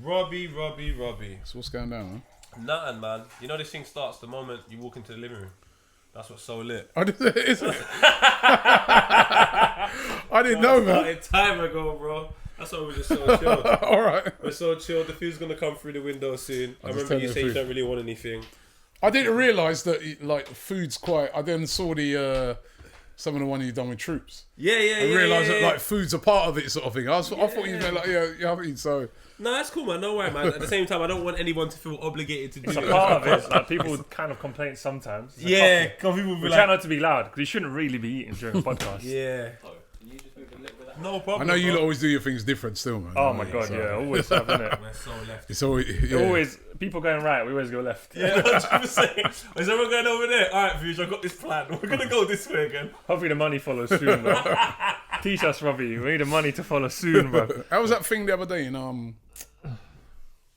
Robbie. So what's going down, man? Nothing, man. You know this thing starts the moment you walk into the living room. That's what's so lit. Is it? I didn't know, man. Started time ago, bro. That's why we're just so chilled. All right. We're so chilled. The food's gonna come through the window soon. I remember you saying you don't really want anything. I didn't realise that food's quite. I then saw the some of the one you done with Troops. Yeah. I realised that food's a part of it, sort of thing. I thought you meant I mean, so. No, that's cool, man. No worry, man. At the same time, I don't want anyone to feel obligated to do it. It's a part of it. Like, people would kind of complain sometimes. Like, yeah, people will be we like, try not to be loud because you shouldn't really be eating during a podcast. Yeah. No problem. I know you always do your things different still, man. Oh my god, yeah, always have, innit? We're so left. It's always, always people going right, we always go left. Yeah, 100%. Is everyone going over there? All right, Vuj, I've got this plan. We're gonna go this way again. Hopefully the money follows soon, bro. Teach us, Robbie. We need the money to follow soon, bro. How was that thing the other day in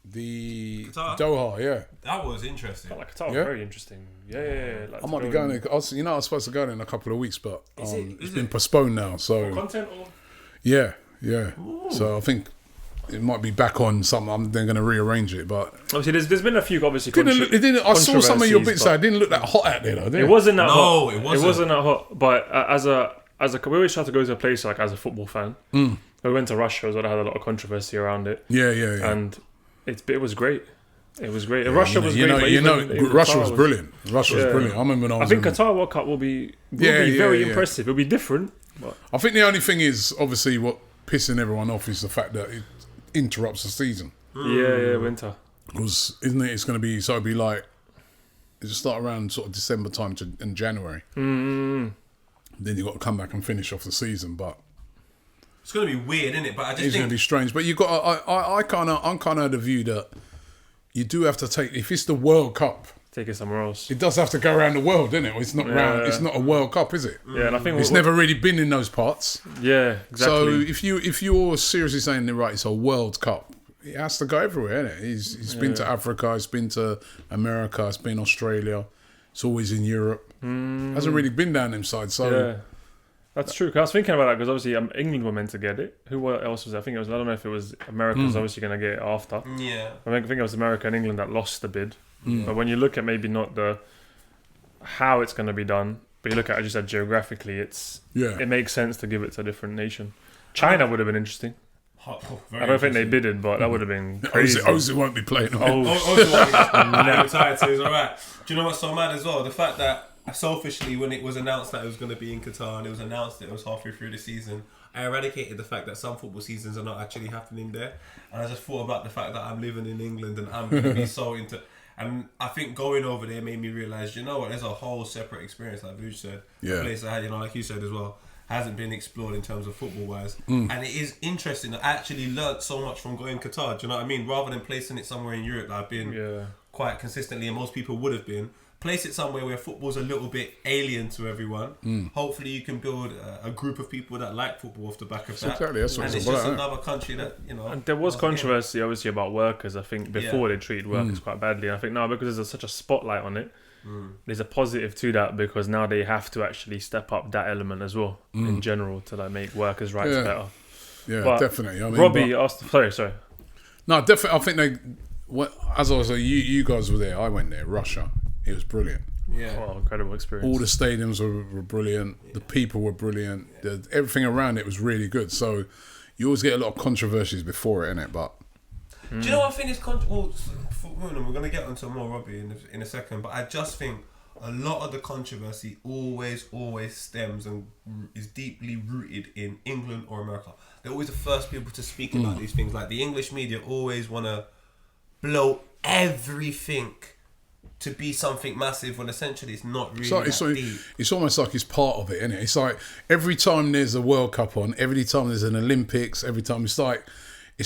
the Qatar? Doha? Yeah, that was interesting. Like Qatar, Yeah? very interesting. Yeah. Like, I might be going there. I was supposed to go there in a couple of weeks, but Is it's it? been postponed now. So Content or? yeah. So I think it might be back on something. I'm then going to rearrange it, but Obviously, there's been a few obviously. I saw some of your bits. controversies, So it didn't look that hot out there, though. Did It wasn't that hot. No, it wasn't. It wasn't that hot. But we always try to go to a place like as a football fan. We went to Russia as well. That had a lot of controversy around it. Yeah. And it was great. It was great. Russia was great. Russia was brilliant. Russia was brilliant. I remember when I was. I think Qatar World Cup will be very impressive. It'll be different. But I think the only thing is obviously what pissing everyone off is the fact that it interrupts the season. Yeah, winter. Because isn't it? It's going to be so. It'll be like it'll start around sort of December time in January. Then you got to come back and finish off the season, but. It's going to be weird, isn't it? But I just It's think going to be strange, but you got. I'm kind of the view that you do have to take if it's the World Cup. Take it somewhere else. It does have to go around the world, doesn't it? It's not round. It's not a World Cup, is it? Yeah, and I think It's never really been in those parts. Yeah, exactly. So if you're seriously saying that right, it's a World Cup. It has to go everywhere, isn't it? He's been to Africa. It's been to America. It's been Australia. It's always in Europe. Hasn't really been down them sides. So. Yeah. That's true. 'Cause I was thinking about that because obviously England were meant to get it. Who else was there? I think it was. I don't know if it was America was obviously going to get it after. yeah. I think it was America and England that lost the bid. But when you look at maybe not how it's going to be done, but you look at, as you said, geographically, it makes sense to give it to a different nation. China would have been interesting. I don't think they bidded, but that would have been crazy. Ozzy won't be playing. Retired, so he's alright. Do you know what's so mad as well? The fact that selfishly, when it was announced that it was going to be in Qatar and it was announced that it was halfway through the season, I eradicated the fact that some football seasons are not actually happening there. And I just thought about the fact that I'm living in England and I'm going to be so into... And I think going over there made me realise, you know what, there's a whole separate experience, like Vuj said. Yeah. A place that, like you said as well, hasn't been explored in terms of football-wise. And it is interesting. I actually learnt so much from going to Qatar, do you know what I mean? Rather than placing it somewhere in Europe that I've been quite consistently, and most people would have been, place it somewhere where football's a little bit alien to everyone. Hopefully you can build a group of people that like football off the back of that. Exactly, that's what and it's it's just about, another country that, you know... And there was controversy, obviously, about workers, I think, before they treated workers quite badly. And I think now, because there's such a spotlight on it, there's a positive to that, because now they have to actually step up that element as well, in general, to like make workers' rights better. Yeah, but definitely. I mean, Robbie asked... Sorry. No, definitely. I think as I was saying, you guys were there. I went there. Russia. It was brilliant. Yeah. Oh, incredible experience. All the stadiums were brilliant. The people were brilliant. Everything around it was really good. So you always get a lot of controversies before it, innit? But do you know what I think is we're going to get onto more Robbie in a second, but I just think a lot of the controversy always stems and is deeply rooted in England or America. They're always the first people to speak about these things. Like the English media always want to blow everything to be something massive when essentially it's not really deep. It's almost like it's part of it, isn't it? It's like every time there's a World Cup on, every time there's an Olympics, every time it's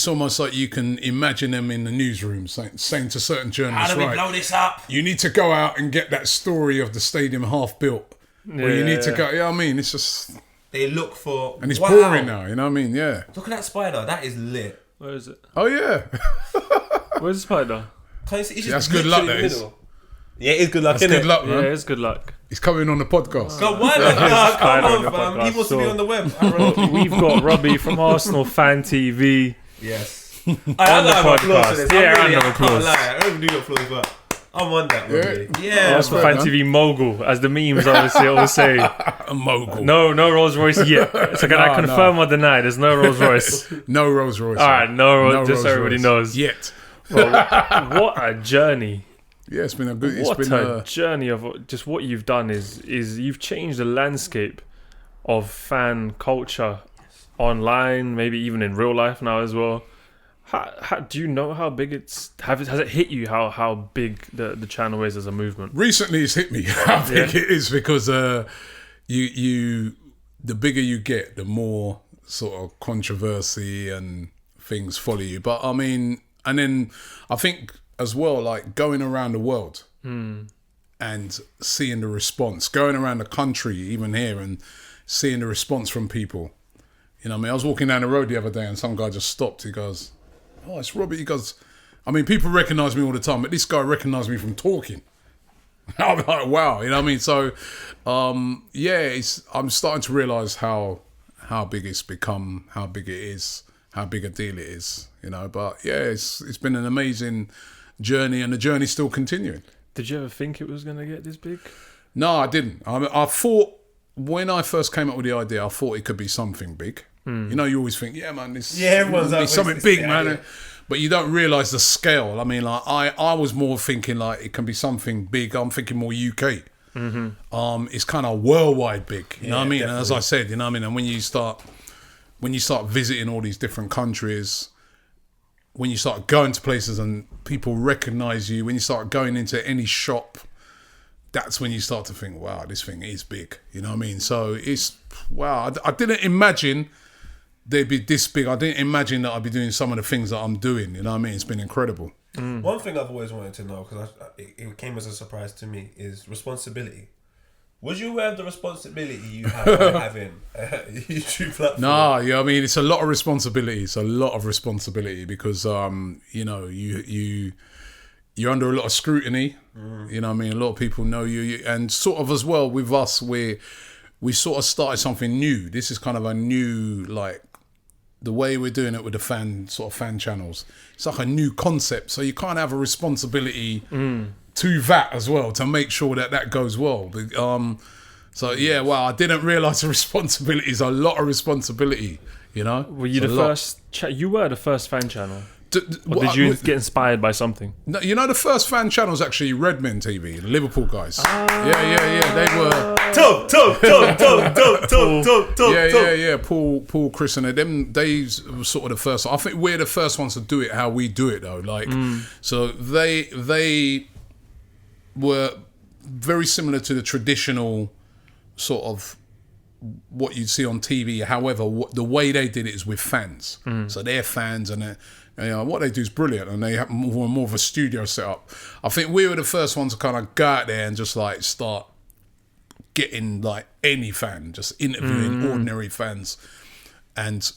almost like you can imagine them in the newsroom saying to certain journalists, how do we blow this up? You need to go out and get that story of the stadium half built. Or you need to go, I mean, it's just... They look for... And it's pouring now, you know what I mean? Yeah. Look at that spider, that is lit. Where is it? Oh, yeah. Where's the spider? Can you see? It's That's just good luck, literally that in the is. middle. Yeah, it is good luck, That's innit? good luck, man. Yeah, it's good luck. He's coming on the podcast. God, why not? Come on, fam. He wants to be on the web. We've got Robbie from Arsenal Fan TV. Yes. On the podcast. Yeah, round of applause. I don't even do applause, but I'm on that one. Really. Yeah, that's for Fan TV mogul, as the memes obviously always say. A mogul. No Rolls Royce yet. So can I confirm or deny? There's no Rolls Royce. No Rolls Royce. All right, no just so everybody knows. Yet. Well, what a journey. Yeah, it's been a good. What a journey of just what you've done is you've changed the landscape of fan culture online, maybe even in real life now as well. How do you know how big has it hit you how big the channel is as a movement? Recently, it's hit me how big it is because you the bigger you get, the more sort of controversy and things follow you. But I mean, and then I think as well, like going around the world and seeing the response, going around the country, even here, and seeing the response from people. You know what I mean? I was walking down the road the other day and some guy just stopped. He goes, "Oh, it's Robbie." He goes, I mean, people recognise me all the time, but this guy recognised me from talking. I'm like, wow, you know what I mean? So, I'm starting to realise how big it's become, how big it is, how big a deal it is, you know. But yeah, it's been an amazing journey, and the journey's still continuing. Did you ever think it was going to get this big? No, I didn't. I thought, when I first came up with the idea, I thought it could be something big. You know, you always think, yeah, man, everyone's be something big, man. Idea. But you don't realise the scale. I mean, like I was more thinking like it can be something big. I'm thinking more UK. It's kind of worldwide big. You know what I mean? Definitely. And as I said, you know what I mean? And when you start visiting all these different countries, when you start going to places and people recognise you, when you start going into any shop, that's when you start to think, wow, this thing is big. You know what I mean? So it's, wow, I didn't imagine they'd be this big. I didn't imagine that I'd be doing some of the things that I'm doing. You know what I mean? It's been incredible. One thing I've always wanted to know, because it came as a surprise to me, is responsibility. Was you aware of the responsibility you have by having a YouTube platform? No, yeah, I mean, it's a lot of responsibility. It's a lot of responsibility because, you know, you're under a lot of scrutiny. You know what I mean? A lot of people know you. And sort of as well with us, we sort of started something new. This is kind of a new, like, the way we're doing it with the fan channels. It's like a new concept. So you kind of have a responsibility to that as well, to make sure that goes well. So yeah, wow, I didn't realise the responsibility is a lot of responsibility, you know? Were you you were the first fan channel? Or did you get inspired by something? No, you know, the first fan channel was actually Redmen TV, the Liverpool guys. Yeah. They were Yeah. Paul, Chris, and them. They were sort of the first. I think we're the first ones to do it how we do it, though. Like, so they were very similar to the traditional sort of what you'd see on TV. However, the way they did it is with fans. So they're fans, and what they do is brilliant, and they have more of a studio setup. I think we were the first ones to kind of go out there and just like start getting like any fan, just interviewing ordinary fans, and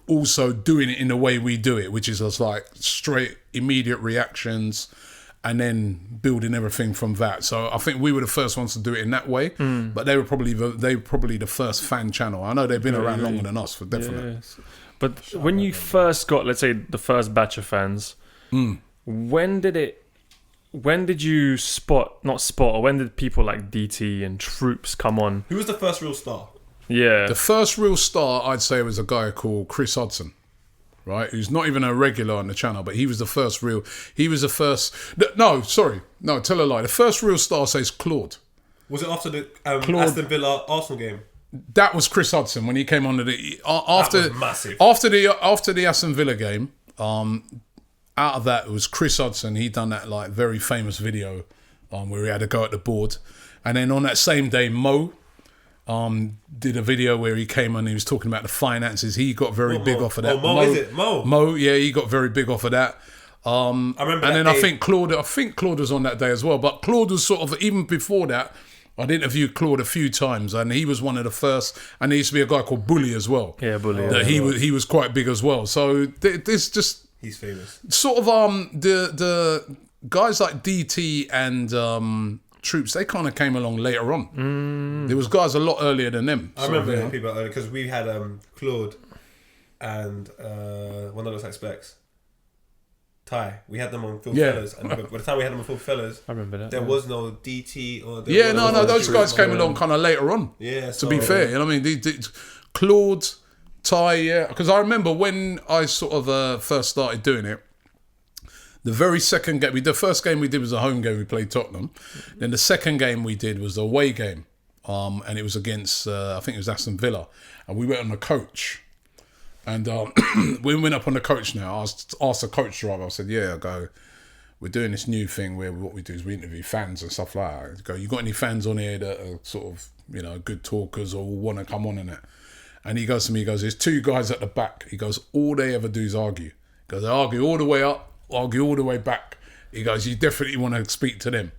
also doing it in the way we do it, which is just like straight, immediate reactions, and then building everything from that. So I think we were the first ones to do it in that way, but they were probably the first fan channel. I know they've been around longer than us, for definite. Yes. But when you first got, let's say, the first batch of fans, when did you when did people like DT and Troops come on? Who was the first real star? Yeah. The first real star, I'd say, was a guy called Chris Hodson, right? Who's not even a regular on the channel, but he was the first. No, tell a lie. The first real star says Claude. Was it after the Aston Villa Arsenal game? That was Chris Hodson when he came on after that was massive. After the Aston Villa game. Out of that, it was Chris Hodson. He done that like very famous video where he had to go at the board, and then on that same day, Mo did a video where he came on and he was talking about the finances. He got very big off of that. Mo, yeah, he got very big off of that. I remember. And then I think Claude was on that day as well. But Claude was sort of, even before that, I'd interviewed Claude a few times, and he was one of the first. And there used to be a guy called Bully as well. Yeah, Bully. He was quite big as well. So there's just, he's famous. Sort of the guys like DT and Troops, they kind of came along later on. There was guys a lot earlier than them. I remember people earlier because we had Claude and one that looks like Specs. Ty. We had them on Phil Fellas, and by the time we had them on Phil Fellas, I remember that. There was no DT or those guys came along kind of later on. Yeah, to be fair, you know what I mean. Claude, Ty, because I remember when I sort of first started doing it. The very second game, the first game we did was a home game. We played Tottenham. Then the second game we did was the away game, and it was against I think it was Aston Villa, and we went on the coach. And we went up on the coach now. I asked the coach driver, I said, I go, we're doing this new thing where what we do is we interview fans and stuff like that. I go, you got any fans on here that are sort of, good talkers or want to come on in it? And he goes to me, there's two guys at the back. He goes, all they ever do is argue. He goes, they argue all the way up, argue all the way back. He goes, you definitely want to speak to them.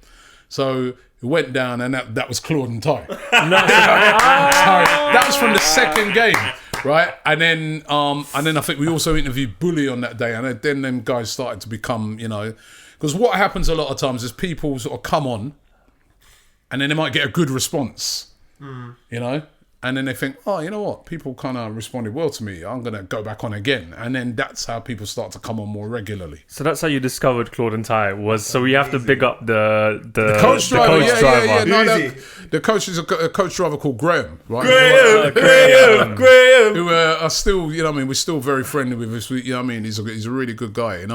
So we went down and that was Claude and Ty. So that was from the second game. Right, and then I think we also interviewed Bully on that day, and then them guys started to become, because what happens a lot of times is people sort of come on, and then they might get a good response, and then they think, oh, you know what, people kind of responded well to me, I'm going to go back on again, and then that's how people start to come on more regularly. So that's how you discovered Claude and Ty so we have to big up the coach driver. The coach is a coach driver called Graham, right? Graham. Who are still, we're still very friendly with us. He's a really good guy, and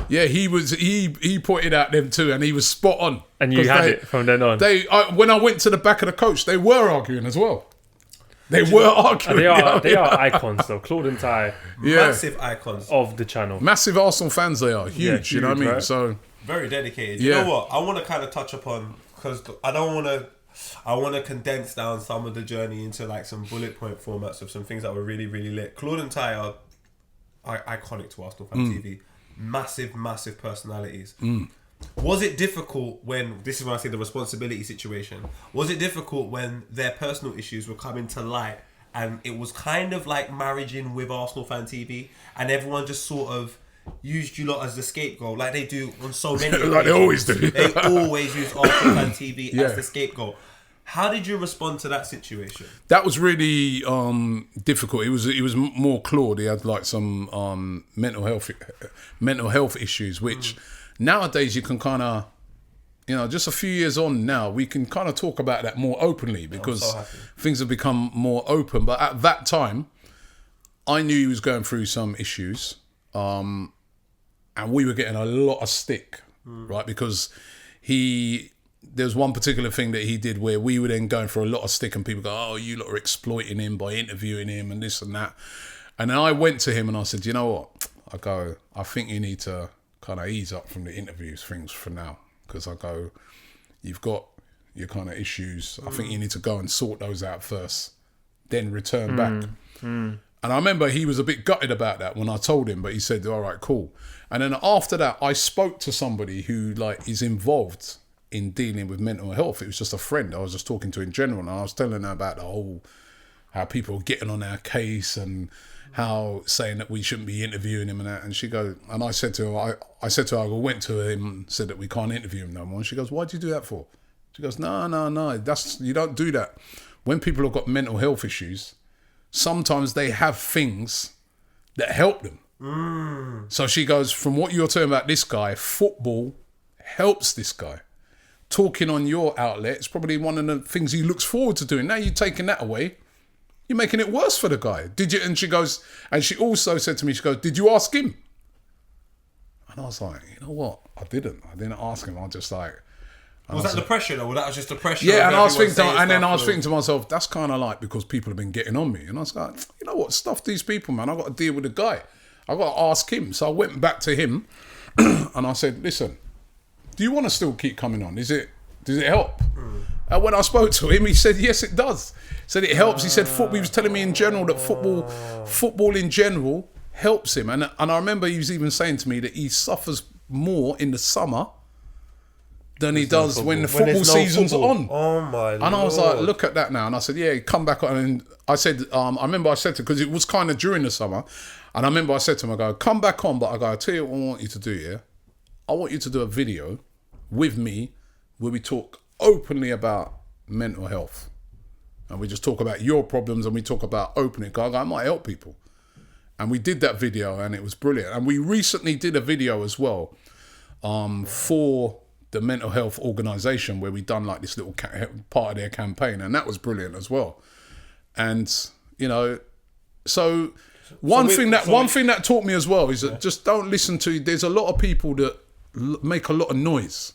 he pointed out them too, and he was spot on. And you had it from then on. When I went to the back of the coach, they were arguing as well. They were arguing. They are icons though. Claude and Ty, massive icons of the channel. Massive Arsenal fans. They are huge. You know what I mean? Right? So very dedicated. You know what? I want to kind of touch upon, because I want to condense down some of the journey into like some bullet point formats of some things that were really, really lit. Claude and Ty are iconic to Arsenal Fan TV. Massive personalities. Was it difficult this is when I say the responsibility situation, was it difficult when their personal issues were coming to light and it was kind of like marriaging with Arsenal Fan TV and everyone just sort of used you lot as the scapegoat like they do on so many like they always do. They always use Arsenal Fan TV as the scapegoat. How did you respond to that situation? That was really difficult. It was more Claude. He had like some mental health issues, which nowadays you can kind of, just a few years on now, we can kind of talk about that more openly because things have become more open. But at that time, I knew he was going through some issues, and we were getting a lot of stick, right? Because there's one particular thing that he did where we were then going for a lot of stick and people go, oh, you lot are exploiting him by interviewing him and this and that. And then I went to him and I said, you know what? I go, I think you need to kind of ease up from the interviews things for now. Because I go, you've got your kind of issues. I think you need to go and sort those out first, then return back. And I remember he was a bit gutted about that when I told him, but he said, all right, cool. And then after that, I spoke to somebody who like is involved in dealing with mental health. It was just a friend I was just talking to in general, and I was telling her about how people are getting on our case and how saying that we shouldn't be interviewing him and that. And she goes, and I said to her, I went to him and said that we can't interview him no more. And she goes, why'd you do that for? She goes, no, you don't do that. When people have got mental health issues, sometimes they have things that help them. So she goes, from what you're talking about this guy, football helps this guy. Talking on your outlet is probably one of the things he looks forward to doing. Now you're taking that away, you're making it worse for the guy. Did you? And she goes, and she also said to me, she goes, did you ask him? And I was like, you know what? I didn't ask him. I just like... Was that the pressure though? Or that was just the pressure? Yeah, and I was thinking to myself, that's kind of like because people have been getting on me. And I was like, you know what? Stuff these people, man. I've got to deal with the guy. I've got to ask him. So I went back to him and I said, listen, do you want to still keep coming on? Does it help? And when I spoke to him, he said, yes, it does. He said it helps. He said football. He was telling me in general that football in general helps him. And I remember he was even saying to me that he suffers more in the summer than he does when the football season's on. Oh my Lord. And I was like, look at that now. And I said, yeah, come back on. And I said, I remember I said to him, because it was kind of during the summer. And I remember I said to him, I go, come back on. But I go, I'll tell you what I want you to do, yeah? I want you to do a video with me where we talk openly about mental health. And we just talk about your problems and we talk about opening. I go, I might help people. And we did that video, and it was brilliant. And we recently did a video as well for the mental health organisation where we done like this little part of their campaign, and that was brilliant as well. And you know, so one thing that taught me as well is that just don't listen to. There's a lot of people that make a lot of noise.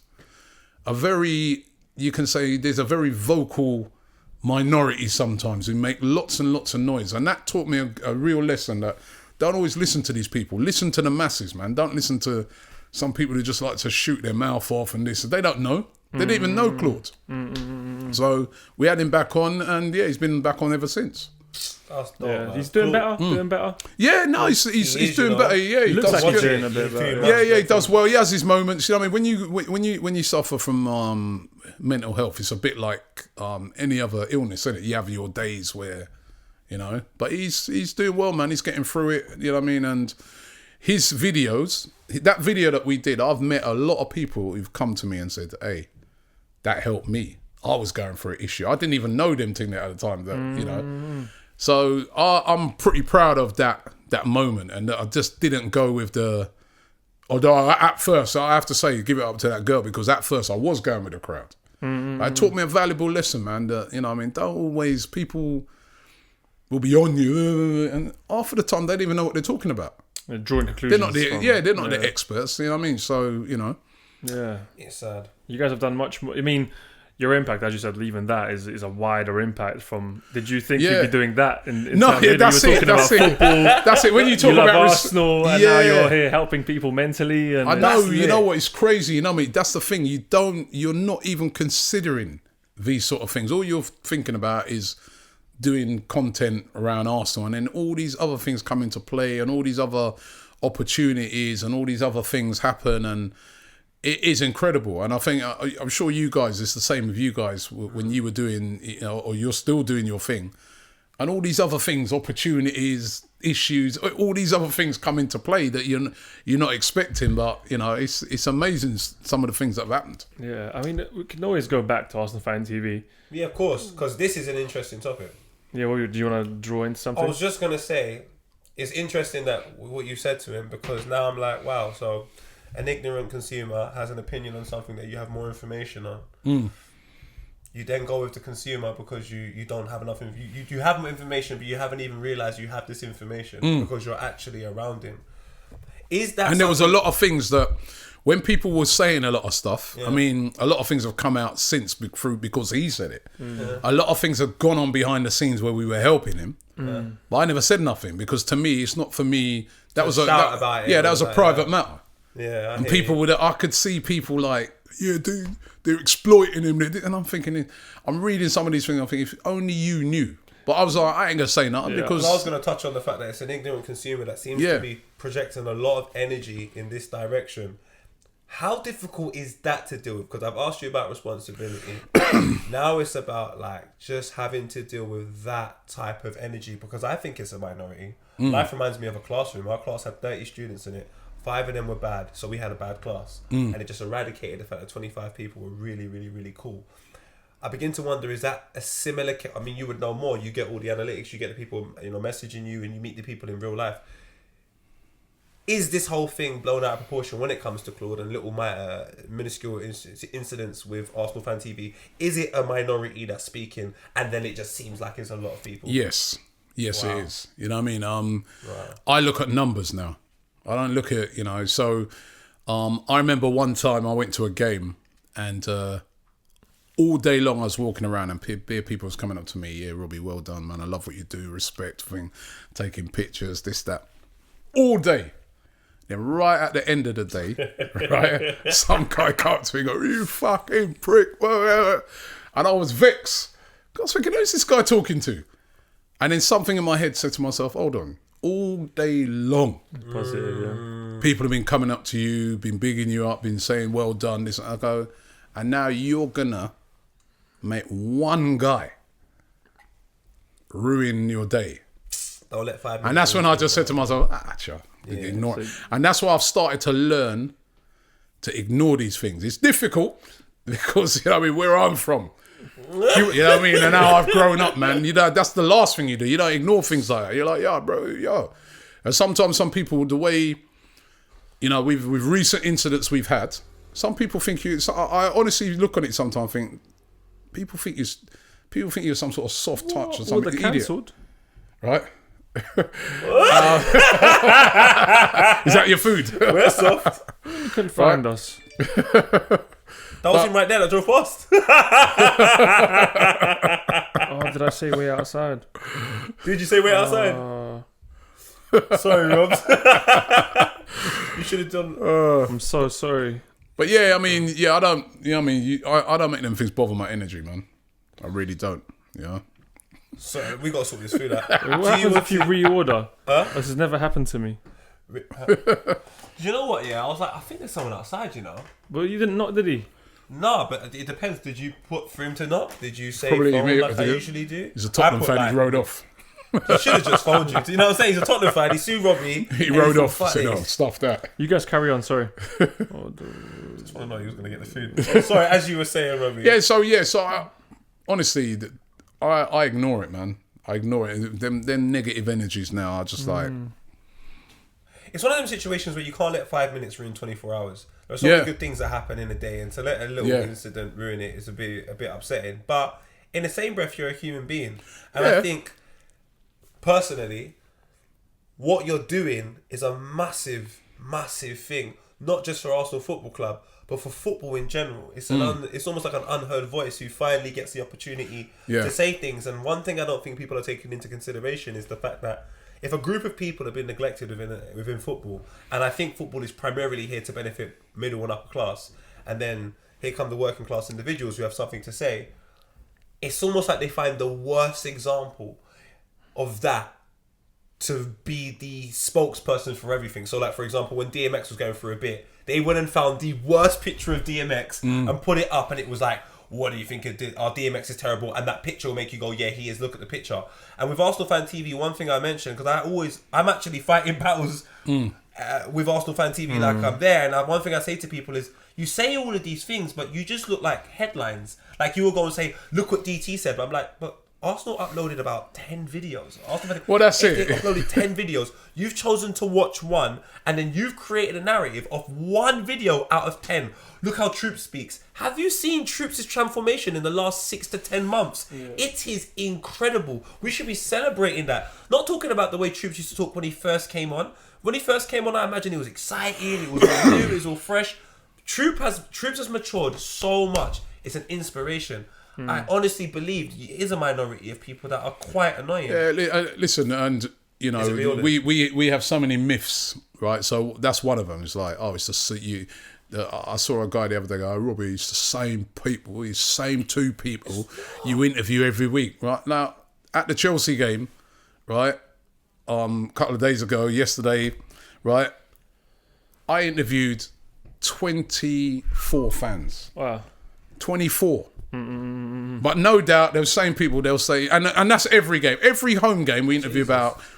You can say there's a very vocal minority sometimes who make lots and lots of noise, and that taught me a real lesson that don't always listen to these people. Listen to the masses, man. Don't listen to some people who just like to shoot their mouth off and this. They don't know. They didn't even know Claude. So we had him back on, and yeah, he's been back on ever since. Yeah, he's doing better. Doing better. Yeah, no, he's doing better. Yeah, he looks does like he's good. doing a bit better. Yeah, he does well. He has his moments. You know, what I mean, when you suffer from mental health, it's a bit like any other illness, isn't it? You have your days where, you know, but he's doing well, man. He's getting through it. You know what I mean? And his videos, that video that we did, I've met a lot of people who've come to me and said, "Hey, that helped me. I was going through an issue. I didn't even know them thing at the time. That you know." So I'm pretty proud of that moment, and that I just didn't go with the. Although at first I have to say, give it up to that girl, because at first I was going with the crowd. It taught me a valuable lesson, man. That, you know, what I mean, don't always, people will be on you, and half of the time they don't even know what they're talking about. They're drawing conclusions. They're not the experts. You know what I mean? So you know, yeah, it's sad. You guys have done much more. I mean, your impact, as you said, leaving that is a wider impact from. Did you think you'd be doing that? That's it. When you talk about Arsenal, and now you're here helping people mentally. And I know. You know what? It's crazy. You know what I mean? That's the thing. You're not even considering these sort of things. All you're thinking about is doing content around Arsenal, and then all these other things come into play, and all these other opportunities, and all these other things happen, and it is incredible. And I think, I'm sure you guys, it's the same with you guys when you were doing, you know, or you're still doing your thing, and all these other things, opportunities, issues, all these other things come into play that you're not expecting. But you know, it's amazing some of the things that have happened. Yeah, I mean, we can always go back to Arsenal Fan TV. Yeah, of course, because this is an interesting topic. Yeah, do you want to draw into something? I was just gonna say, it's interesting that what you said to him, because now I'm like, wow, so an ignorant consumer has an opinion on something that you have more information on. You then go with the consumer because you don't have enough. You have information, but you haven't even realised you have this information because you're actually around him. Is that? And there was a lot of things that when people were saying a lot of stuff. Yeah. I mean, a lot of things have come out since because he said it. Yeah. A lot of things have gone on behind the scenes where we were helping him. Yeah. But I never said nothing, because to me, it's not for me. That was a private matter. Yeah, and people I could see people like, yeah, dude, they're exploiting him, and I'm thinking, I'm reading some of these things, I'm thinking, if only you knew. But I was like, I ain't gonna say nothing because I was gonna touch on the fact that it's an ignorant consumer that seems to be projecting a lot of energy in this direction. How difficult is that to deal with? Because I've asked you about responsibility. Now it's about like just having to deal with that type of energy, because I think it's a minority. Life reminds me of a classroom. Our class had 30 students in it. 5 of them were bad, so we had a bad class. And it just eradicated the fact that 25 people were really, really, really cool. I begin to wonder, is that a similar... I mean, you would know more. You get all the analytics, you get the people, you know, messaging you, and you meet the people in real life. Is this whole thing blown out of proportion when it comes to Claude and little minuscule incidents with Arsenal Fan TV? Is it a minority that's speaking, and then it just seems like it's a lot of people? Yes, wow. It is. You know what I mean? I look at numbers now. I don't look at, you know, so I remember one time I went to a game, and all day long I was walking around, and people was coming up to me, yeah, Robbie, well done, man, I love what you do, respect, thing, taking pictures, this, that, all day. Then right at the end of the day, right, some guy come up to me and go, you fucking prick, and I was vexed. I was thinking, who's this guy talking to? And then something in my head said to myself, hold on. All day long, positive, yeah. People have been coming up to you, been bigging you up, been saying well done, this, and I go, and now you're gonna make one guy ruin your day. Don't let 5 minutes. And that's when I just said to myself, ignore it. And that's why I've started to learn to ignore these things. It's difficult because, you know what I mean, where I'm from. You know what I mean? And now I've grown up, man. You know, that's the last thing you do. You don't ignore things like that. You're like, yo, bro, yo. And sometimes some people, the way, with recent incidents we've had, some people think I honestly look on it sometimes and think, people think you're some sort of soft touch or something. They're cancelled. Right? Is that your food? We're soft. You couldn't find us. That was him right there that drove past. Oh, did I say way outside? Did you say way outside? Sorry, Rob. You should have done. I'm so sorry. But yeah, I mean, I don't. I don't make them things bother my energy, man. I really don't. Yeah. So we got to sort this food out. What happens if you reorder? This has never happened to me. Do you know what? Yeah, I was like, I think there's someone outside. But you didn't knock, did he? No, but it depends. Did you put for him to knock? Did you say Probably phone me, like I usually do? He's a Tottenham fan. He rode off. He should have just phoned you. You know what I'm saying? He's a Tottenham fan. He sued Robbie. He rode off. Said, "No, stuff that." You guys carry on. Sorry. Just want to know he was going to get the food. Sorry, as you were saying, Robbie. Yeah. So honestly, I ignore it, man. I ignore it. Them negative energies now are just like. It's one of them situations where you can't let 5 minutes ruin 24 hours. There are so many good things that happen in a day, and to let a little incident ruin it is a bit upsetting. But in the same breath, you're a human being, and I think personally, what you're doing is a massive, massive thing. Not just for Arsenal Football Club, but for football in general. It's it's almost like an unheard voice who finally gets the opportunity to say things. And one thing I don't think people are taking into consideration is the fact that if a group of people have been neglected within football, and I think football is primarily here to benefit middle and upper class, and then here come the working class individuals who have something to say, it's almost like they find the worst example of that to be the spokesperson for everything. So like, for example, when DMX was going through a bit, they went and found the worst picture of DMX and put it up, and it was like, what do you think of DMX is terrible, and that picture will make you go, yeah, he is, look at the picture. And with Arsenal Fan TV, one thing I mentioned, because I'm actually fighting battles with Arsenal Fan TV, like I'm there, and one thing I say to people is, you say all of these things, but you just look like headlines. Like you will go and say, look what DT said, but I'm like, but Arsenal uploaded about 10 videos. Well, that's it. They uploaded 10 videos. You've chosen to watch one, and then you've created a narrative of one video out of 10. Look how Troops speaks. Have you seen Troops' transformation in the last 6 to 10 months? Yeah. It is incredible. We should be celebrating that. Not talking about the way Troops used to talk when he first came on. When he first came on, I imagine he was excited. It was all new. It was all fresh. Troops has matured so much. It's an inspiration. I honestly believe it is a minority of people that are quite annoying. Listen, and we have so many myths, right? So that's one of them. It's like, it's just you. I saw a guy the other day go, Robbie, it's the same people, it's the same two people you interview every week, right? Now, at the Chelsea game, right, a couple of days ago, yesterday, right, I interviewed 24 fans. Wow. 24. But no doubt they're the same people. They'll say, and that's every game, every home game we interview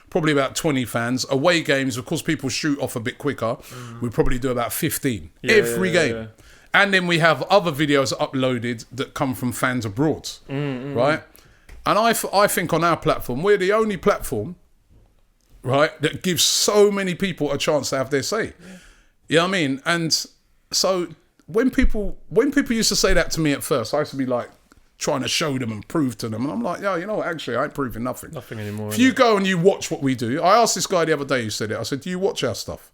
probably about 20 fans. Away games, of course, people shoot off a bit quicker. We probably do about 15 every game. Yeah. And then we have other videos uploaded that come from fans abroad, right? And I think on our platform, we're the only platform, right, that gives so many people a chance to have their say. You know what I mean? And so when people used to say that to me at first, I used to be like trying to show them and prove to them. And I'm like, you know what, actually, I ain't proving nothing. Nothing anymore. If you go and you watch what we do, I asked this guy the other day who said it, I said, do you watch our stuff?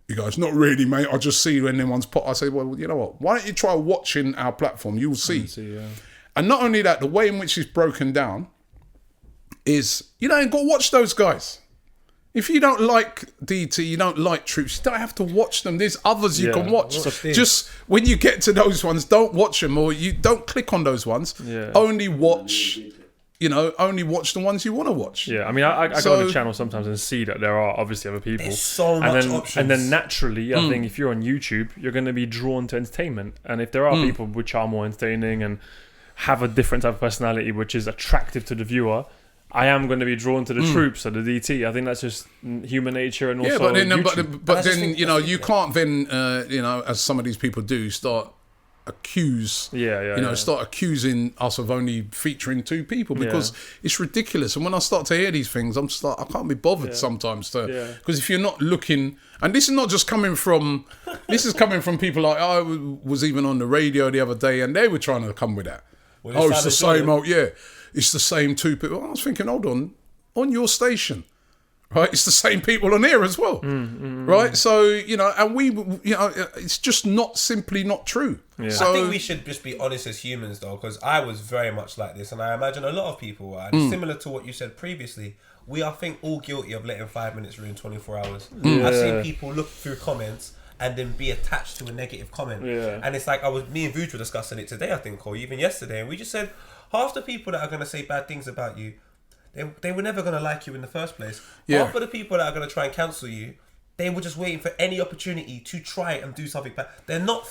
He goes, not really, mate. I just see when anyone's pot. I say, well, you know what? Why don't you try watching our platform? You'll see. And not only that, the way in which it's broken down is, you ain't got to watch those guys. If you don't like DT, you don't like Troops, you don't have to watch them. There's others you can watch. Just when you get to those ones, don't watch them, or you don't click on those ones. Only watch, only watch the ones you want to watch. Yeah, I mean, I go on the channel sometimes and see that there are obviously other people. There's so much options. And then naturally, I think if you're on YouTube, you're going to be drawn to entertainment. And if there are people which are more entertaining and have a different type of personality which is attractive to the viewer, I am going to be drawn to the Troops or the DT. I think that's just human nature, and also but then you can't then as some of these people do start accuse, start accusing us of only featuring 2 people because it's ridiculous. And when I start to hear these things, I'm just like, I can't be bothered sometimes because if you're not looking, and this is not just coming from, this is coming from people like, I was even on the radio the other day and they were trying to come with that. Well, it's the same old, it's the same 2 people. I was thinking, hold on your station. Right, it's the same people on here as well, right? So and we, it's just simply not true. Yeah. So, I think we should just be honest as humans, though, because I was very much like this, and I imagine a lot of people are. Similar to what you said previously, we are, I think, all guilty of letting 5 minutes ruin 24 hours. Yeah. I've seen people look through comments and then be attached to a negative comment, and it's like me and Vuj were discussing it today, I think, or even yesterday, and we just said half the people that are going to say bad things about you, they were never going to like you in the first place. Yeah. Half of the people that are going to try and cancel you, they were just waiting for any opportunity to try and do something bad. They're not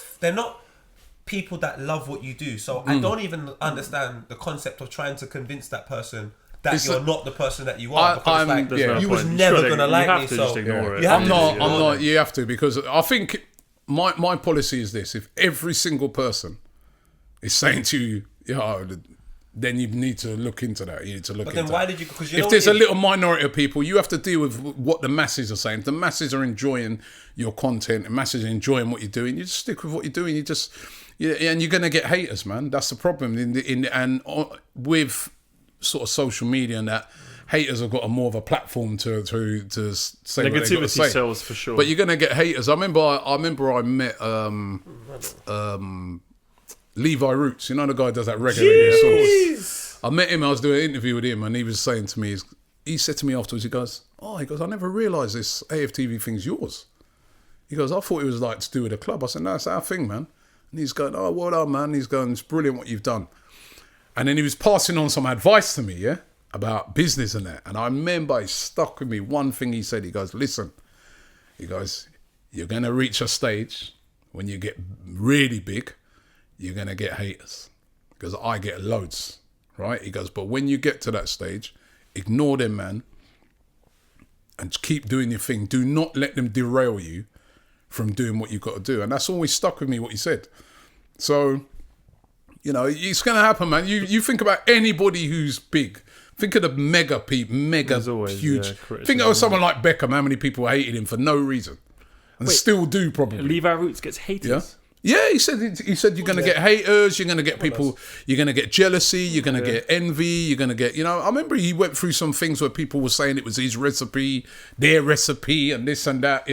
people that love what you do. So I don't even understand the concept of trying to convince that person that you're not the person that you are. Because you was never going to like me. So I'm not. You have to, because I think my policy is this: if every single person is saying to you, then you need to look into that. You need to look into that. But then why did you... If there's a little minority of people, you have to deal with what the masses are saying. If the masses are enjoying your content, the masses are enjoying what you're doing, you just stick with what you're doing. And you're going to get haters, man. That's the problem. And with sort of social media and that, haters have got more of a platform to say negativity sells for sure. But you're going to get haters. I remember I met... Levi Roots, the guy who does that reggae sauce. I met him, I was doing an interview with him, and he was saying to me, he said to me afterwards, he goes, I never realised this AFTV thing's yours. He goes, I thought it was like to do with a club. I said, no, it's our thing, man. And he's going, oh, well done, man. He's going, it's brilliant what you've done. And then he was passing on some advice to me, about business and that. And I remember it stuck with me. One thing he said, he goes, listen, he goes, you're going to reach a stage when you get really big, you're going to get haters, because I get loads, right? He goes, but when you get to that stage, ignore them, man, and keep doing your thing. Do not let them derail you from doing what you've got to do. And that's always stuck with me, what he said. So, it's going to happen, man. You think about anybody who's big. Think of the mega people, always, huge. Think of someone like Beckham, how many people hated him for no reason. And still do, probably. Levi Roots gets hated? Yeah. Yeah, he said you're going to get haters, you're going to get people, you're going to get jealousy, you're going to get envy, you're going to get, I remember he went through some things where people were saying it was his recipe, their recipe, and this and that,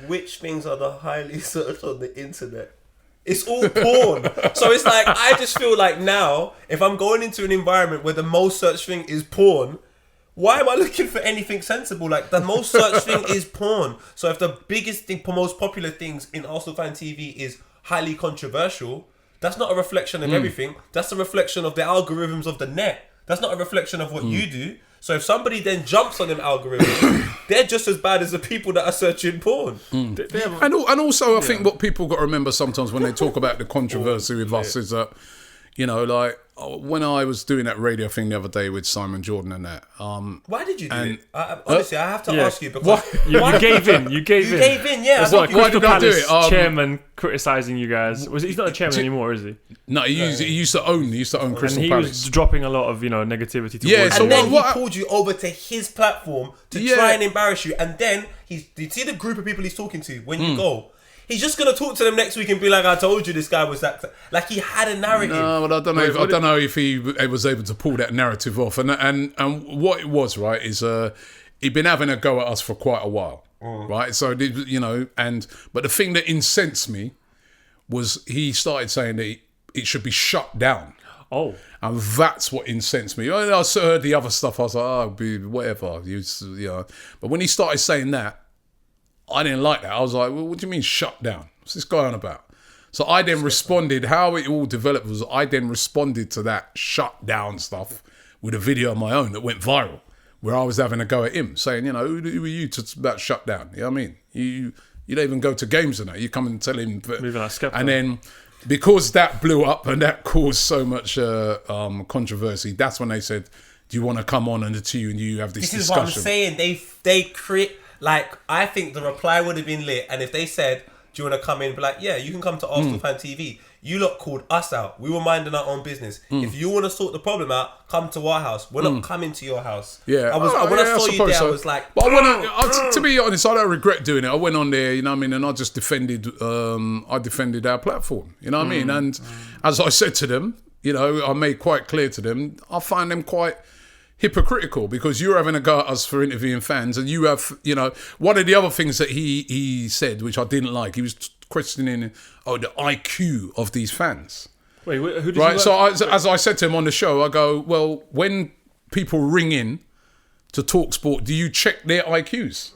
Which things are the highly searched on the internet? It's all porn. So it's like, I just feel like now, if I'm going into an environment where the most searched thing is porn, why am I looking for anything sensible? Like, the most searched thing is porn. So if the biggest thing, most popular things in Arsenal Fan TV is highly controversial, that's not a reflection of everything. That's a reflection of the algorithms of the net. That's not a reflection of what you do. So if somebody then jumps on them algorithms, they're just as bad as the people that are searching porn. And also, I think what people got to remember sometimes when they talk about the controversy with us is that, like when I was doing that radio thing the other day with Simon Jordan and that. Why did you do it? Honestly, I have to ask you because you gave in. You gave in. Yeah. Why did I do it? Chairman criticising you guys. He's not a chairman anymore, is he? No, he used to own Crystal Palace. And he was dropping a lot of negativity towards you. And then he pulled you over to his platform to try and embarrass you. And then you see the group of people he's talking to when you go. He's just going to talk to them next week and be like, I told you this guy was that... Like, he had a narrative. No, but I don't know if he was able to pull that narrative off. And what it was, right, is he'd been having a go at us for quite a while, right? So, but the thing that incensed me was he started saying that it should be shut down. Oh. And that's what incensed me. I heard the other stuff, I was like, whatever. But when he started saying that, I didn't like that. I was like, well, what do you mean shut down? What's this guy on about? So I then responded, how it all developed was I then responded to that shut down stuff with a video of my own that went viral, where I was having a go at him, saying, who are you to about shut down? You know what I mean? You don't even go to games and that. You come and tell him. And then because that blew up and that caused so much controversy, that's when they said, do you want to come on and the two and you have this discussion? This is what I'm saying. They create... Like, I think the reply would have been lit, and if they said, do you want to come in and be like, yeah, you can come to Arsenal Fan TV. You lot called us out. We were minding our own business. If you want to sort the problem out, come to our house. We're not coming to your house. Yeah. When I saw you there, I was like... But to be honest, I don't regret doing it. I went on there, you know what I mean, and I just defended our platform, you know what I mean? And as I said to them, you know, I made quite clear to them, I find them quite hypocritical because you're having a go at us for interviewing fans, and you have, you know, one of the other things that he said, which I didn't like, he was questioning the IQ of these fans. Wait, who did right? you So as I said to him on the show, I go, well, when people ring in to talk sport, do you check their IQs?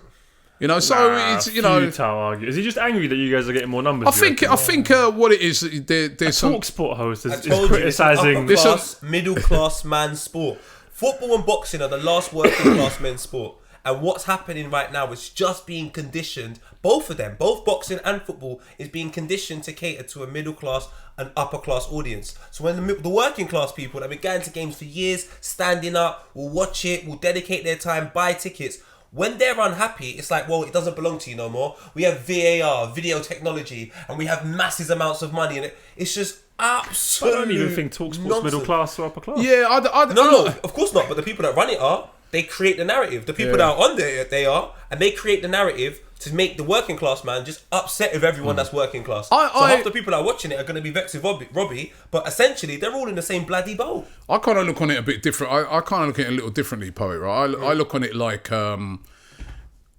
You know, so it's, you know, is he just angry that you guys are getting more numbers? I think what it is, there's some talk sport host is criticising this middle class man sport. Football and boxing are the last working class men's sport. And what's happening right now is just being conditioned, both of them, both boxing and football, is being conditioned to cater to a middle class and upper class audience. So when the working class people that have been going to games for years, standing up, will watch it, will dedicate their time, buy tickets, when they're unhappy, it's like, well, it doesn't belong to you no more. We have VAR, video technology, and we have massive amounts of money, and it's just absolute. I don't even think TalkSport's middle class or upper class. Yeah, no, of course not. But the people that run it are. They create the narrative. The people that are on there, they are, and they create the narrative to make the working class man just upset with everyone that's working class. So half the people that are watching it are going to be vexed with Robbie, but essentially they're all in the same bloody boat. I kind of look on it a bit different. I kind of look at it a little differently, Poet, right? I look on it like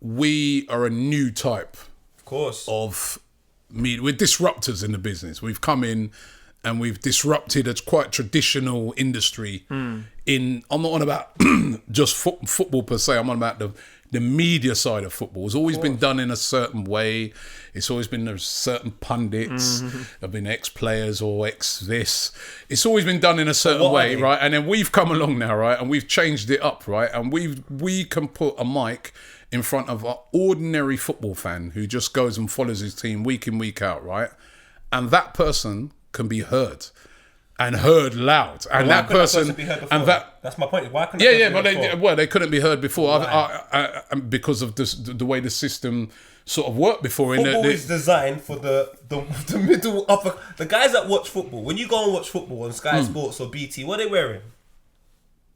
we are a new type, of course, of media. We're disruptors in the business. We've come in and we've disrupted a quite traditional industry. I'm not on about just football per se. I'm on about the media side of football. It's always been done in a certain way. It's always been there's certain pundits, have been ex-players or ex-this. It's always been done in a certain way, right? And then we've come along now, right? And we've changed it up, right? And we can put a mic in front of an ordinary football fan who just goes and follows his team week in, week out, right? And that person can be heard and heard loud, and that person be heard before? And that's my point. Why couldn't they couldn't be heard before because of the way the system sort of worked before. Football is designed for the middle upper. The guys that watch football, when you go and watch football on Sky Sports or BT, what are they wearing?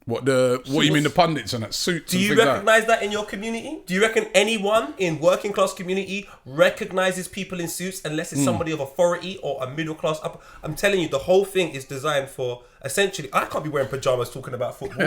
What you mean, the pundits and that suits? Do you recognise that in your community? Do you reckon anyone in working class community recognises people in suits unless it's somebody of authority or a middle class upper? I'm telling you, the whole thing is designed for essentially. I can't be wearing pajamas talking about football.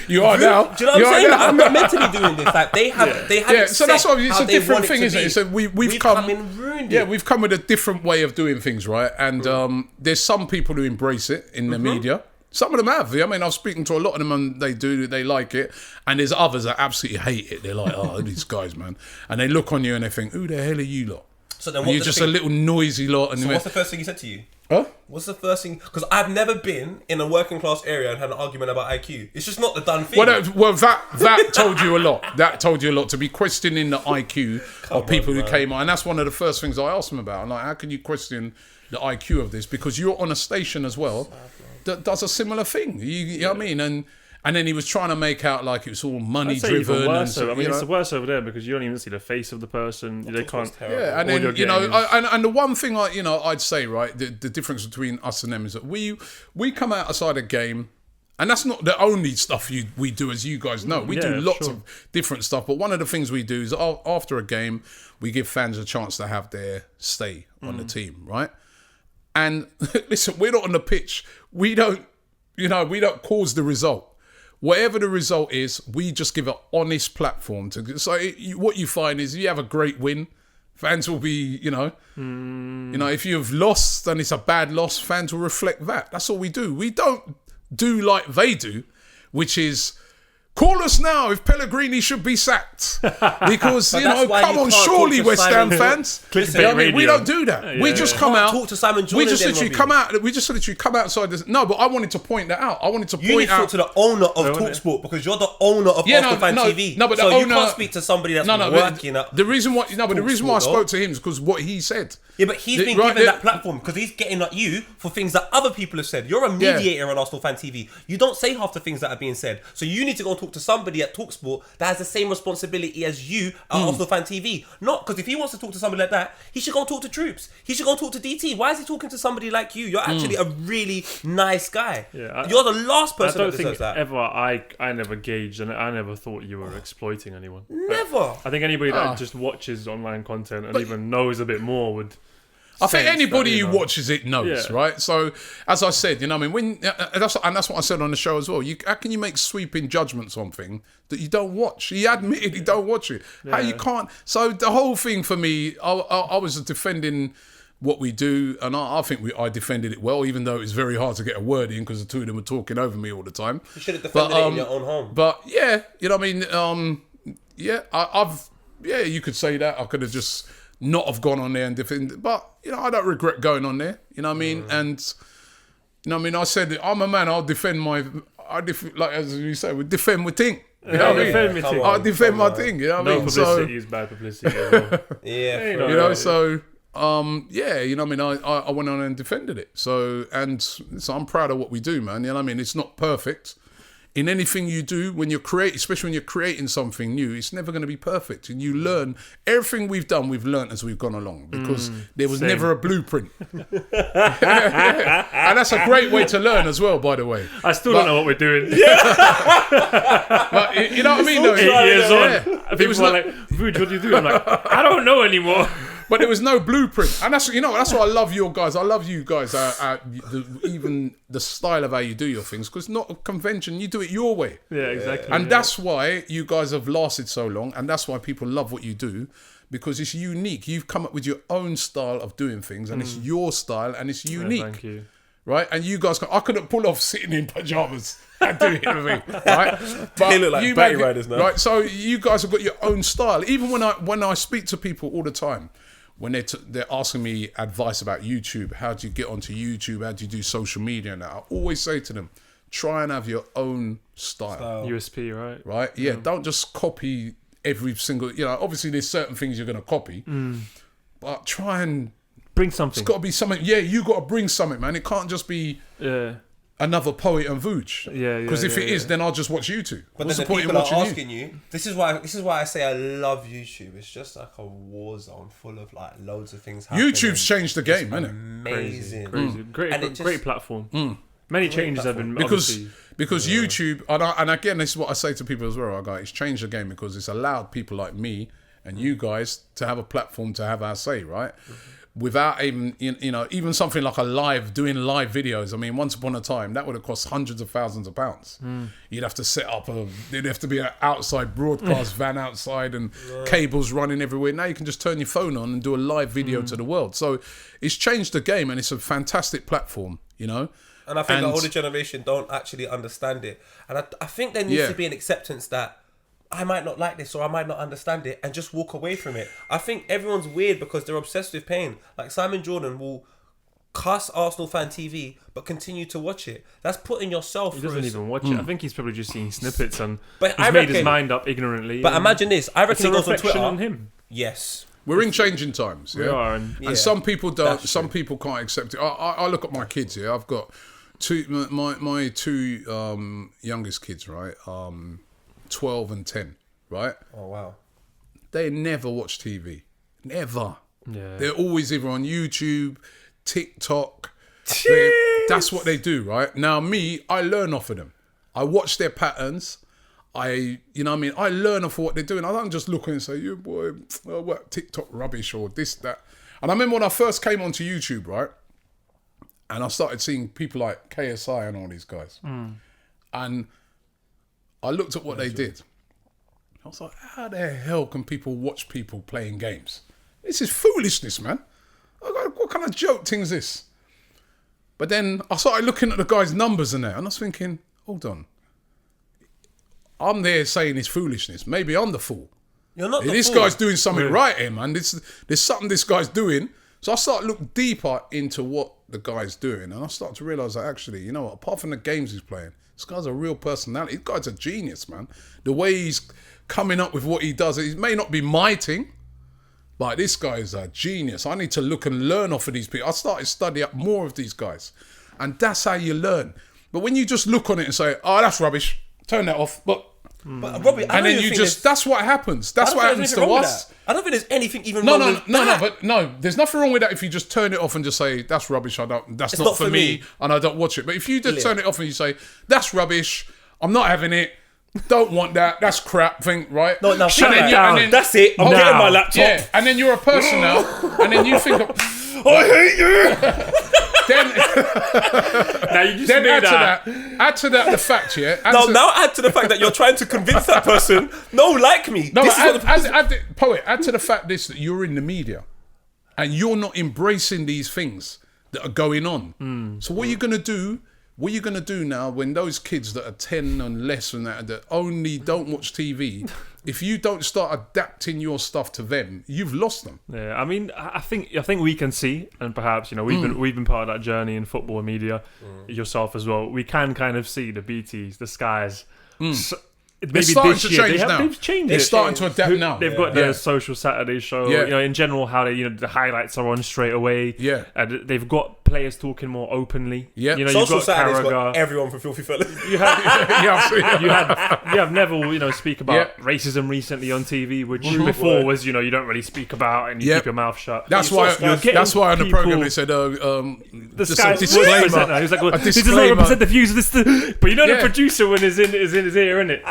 You are now. Do you know what I'm saying? Like, I'm not mentally doing this. Like they have. Yeah. So that's why it's a different thing, isn't it? So we've come and ruined it. Yeah, we've come with a different way of doing things, right? And there's some people who embrace it in the media. Some of them have. I mean, I'm speaking to a lot of them and they like it. And there's others that absolutely hate it. They're like, oh, these guys, man. And they look on you and they think, who the hell are you lot? So then you're just a little noisy lot. And so what's the first thing he said to you? Huh? What's the first thing? Because I've never been in a working class area and had an argument about IQ. It's just not the done thing. Well, that told you a lot. That told you a lot, to be questioning the IQ of people who came on. And that's one of the first things I asked them about. I'm like, how can you question the IQ of this? Because you're on a station as well that does a similar thing. You know what I mean? And then he was trying to make out like it was all money driven. Even worse, I mean, it's worse over there because you don't even see the face of the person. They can't. Yeah, and then and the one thing I'd say, right, the difference between us and them is that we come outside a game, and that's not the only stuff we do, as you guys know. We do lots of different stuff, but one of the things we do is after a game, we give fans a chance to have their stay on the team, right? And listen, we're not on the pitch. We don't cause the result. Whatever the result is, we just give an honest platform to. So what you find is you have a great win, fans will be, if you've lost and it's a bad loss, fans will reflect that. That's all we do. We don't do like they do, which is call us now if Pellegrini should be sacked. Because, come on, surely West Ham fans. We don't do that. We just come out. Talk to Simon Jordan. We just literally come out. We just literally come outside. No, but I wanted to point that out. I wanted to point out. You need to talk to the owner of TalkSport because you're the owner of Arsenal Fan TV. No, but so you can't speak to somebody that's working up. The reason why I spoke to him is because what he said. Yeah, but he's been given that platform because he's getting at you for things that other people have said. You're a mediator on Arsenal Fan TV. You don't say half the things that are being said. So you need to go and talk talk to somebody at TalkSport that has the same responsibility as you at Arsenal Fan TV. Not because if he wants to talk to somebody like that, he should go and talk to Troops. He should go and talk to DT. Why is he talking to somebody like you? You're actually a really nice guy. Yeah, you're the last person that deserves that. I never gauged and I never thought you were exploiting anyone. Never. I think anybody that just watches online content and even knows a bit more would. I think anybody who watches it knows, right? So, as I said, you know, I mean, that's what I said on the show as well. How can you make sweeping judgments on things that you don't watch? He admitted he don't watch it. How you can't? So the whole thing for me, I was defending what we do, and I think I defended it well, even though it was very hard to get a word in because the two of them were talking over me all the time. You should have defended it in your own home. But yeah, you know, what I mean, you could say that. I could have just not have gone on there and defended, but you know, I don't regret going on there. You know what I mean? And you know what I mean? I said I'm a man. I'll defend like as you say, we defend my thing. You know what I mean? I'll defend my thing. You know what I mean? Publicity is bad publicity as well. Yeah, you know. So you know what I mean? I went on and defended it. So I'm proud of what we do, man. You know what I mean? It's not perfect. In anything you do, when you're especially when you're creating something new, it's never going to be perfect. And you learn everything we've done. We've learned as we've gone along because there was never a blueprint. And that's a great way to learn as well, by the way. I still don't know what we're doing. But you know what I mean? 8 years on, people are like, "Vuj, what do you do?" I'm like, I don't know anymore. But there was no blueprint, and that's why I love your guys. I love you guys. Even the style of how you do your things, because not a convention. You do it your way. Yeah, exactly. And that's why you guys have lasted so long, and that's why people love what you do, because it's unique. You've come up with your own style of doing things, and it's your style, and it's unique. Thank you. Right, and you guys, I couldn't pull off sitting in pajamas and doing anything, right? But they look like Batty Riders now, right? So you guys have got your own style. Even when I speak to people all the time, when they're asking me advice about YouTube, how do you get onto YouTube? How do you do social media? And I always say to them, try and have your own style. USP, right? Right? Yeah. Don't just copy every single. You know, obviously there's certain things you're going to copy, but try and bring something. It's got to be something. Yeah, you got to bring something, man. It can't just be another Poet and Vuj. Because if it is, then I'll just watch YouTube. But what's then the point in people watching are asking you? This is why I say I love YouTube. It's just like a war zone full of like loads of things happening. YouTube's changed the game, hasn't it? Amazing, crazy. Great platform. Many changes have been because YouTube and again, this is what I say to people as well. I go, it's changed the game because it's allowed people like me and you guys to have a platform to have our say, right? Without even, you know, even something like doing live videos. I mean, once upon a time, that would have cost hundreds of thousands of pounds. You'd have to set up there'd have to be an outside broadcast van outside and cables running everywhere. Now you can just turn your phone on and do a live video to the world. So it's changed the game and it's a fantastic platform, you know. And I think the older generation don't actually understand it. And I think there needs to be an acceptance that I might not like this or I might not understand it and just walk away from it. I think everyone's weird because they're obsessed with pain. Like Simon Jordan will cuss Arsenal Fan TV but continue to watch it. That's putting yourself He through doesn't even watch it. I think he's probably just seeing snippets and but he's made his mind up ignorantly. But imagine this. I reckon he goes on Twitter. On him. Yes. We're in changing times. We are. And some people don't. Some people can't accept it. I look at my kids here. I've got my two youngest kids, right? 12 and 10. Right? Oh wow! They never watch TV. Never. Yeah. They're always either on YouTube, TikTok. That's what they do, right? Now me, I learn off of them. I watch their patterns. You know what I mean? I learn off of what they're doing. I don't just look and say, "You boy, what TikTok rubbish or this, that." And I remember when I first came onto YouTube, right? And I started seeing people like KSI and all these guys. And I looked at what they did. I was like, how the hell can people watch people playing games? This is foolishness, man. What kind of joke thing is this? But then I started looking at the guy's numbers and that, and I was thinking, hold on. I'm there saying it's foolishness. Maybe I'm the fool. You're not the this fool. Guy's doing something right here, man. There's something this guy's doing. So I started to look deeper into what the guy's doing, and I started to realise that actually, you know what, apart from the games he's playing, this guy's a real personality. This guy's a genius, man. The way he's coming up with what he does, it may not be my thing, but this guy is a genius. I need to look and learn off of these people. I started to study up more of these guys, and that's how you learn. But when you just look on it and say, oh, that's rubbish, turn that off, but But Robbie, And then you just, that's what happens. That's what happens to us. I don't think there's anything even wrong with that. No, there's nothing wrong with that if you just turn it off and just say, that's rubbish, that's not for me, and I don't watch it. But if you just turn it off and you say, that's rubbish, I'm not having it, don't want that, that's crap, think, right? No, and then, that's it, I'm getting my laptop. Yeah, and then you're a person now, and then you think, I hate you! Then, now you just add to that the fact, yeah. Now add to the fact that you're trying to convince that person, no, like me. No, add to the fact that you're in the media, and you're not embracing these things that are going on. So what are you gonna do? What are you gonna do now when those kids that are 10 and less than that only don't watch TV? If you don't start adapting your stuff to them, you've lost them. Yeah, I mean, I think we can see, and perhaps we've been part of that journey in football and media, yourself as well. We can kind of see the BTs, the Skies. So, maybe it's starting this to year change now. they've changed. It's starting to adapt now. They've got their social Saturday show. Yeah. In general, how they the highlights are on straight away. Yeah, and they've got players talking more openly. Yeah, social Saturday's got everyone from Filthy Fellas. You have Neville, speak about racism recently on TV, which before was you don't really speak about and you keep your mouth shut. That's why on the program they said the Sky's presenter. He was like, well, this does not represent the views of this. But the producer when is in his ear, isn't it?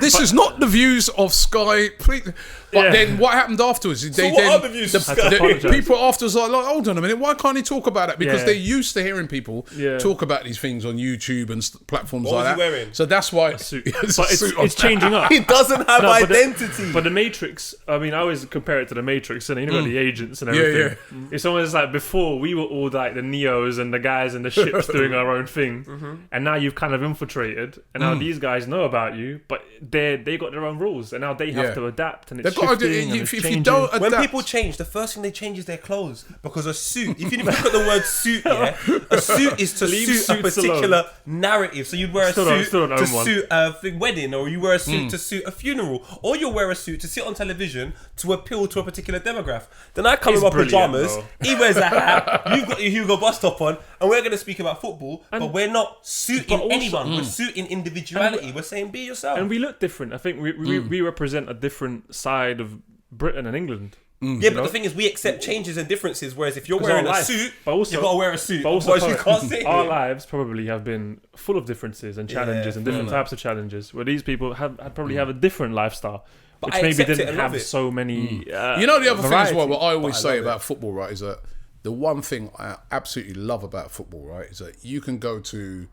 This is not the views of Sky. Please. But then what happened afterwards? What are the views of Sky? People afterwards are like, hold on a minute, why can't he talk about it? Because they're used to hearing people talk about these things on YouTube and platforms like that. What was he wearing? So that's why it's changing up. He doesn't have identity. But the Matrix, I mean, I always compare it to the Matrix, and got the agents and everything. Yeah. It's almost like before we were all like the Neos and the guys in the ships doing our own thing, and now you've kind of infiltrated, and now these guys know about you, but they got their own rules, and now they have to adapt, and it's if you don't adapt. When people change, the first thing they change is their clothes, because a suit, if you look at the word suit, a suit is to suit a particular narrative. So you'd wear a suit to suit a wedding, or you wear a suit to suit a funeral, or you'll wear a suit to sit on television to appeal to a particular demographic. Then I come in my pajamas, he wears a hat, you've got your Hugo Boss top on, and we're going to speak about football, but we're not suiting anyone, we're suiting individuality, we're saying be yourself. And we look different. I think we represent a different side of Britain and England. Yeah, but the thing is, we accept changes and differences. Whereas if you're wearing a suit, you've got to wear a suit. But also, you can't say our lives probably have been full of differences and challenges and different types of challenges. Where these people have a different lifestyle, but which maybe didn't have so many. The other thing as well, what I always say about football, right, is that the one thing I absolutely love about football, right, is that you can go to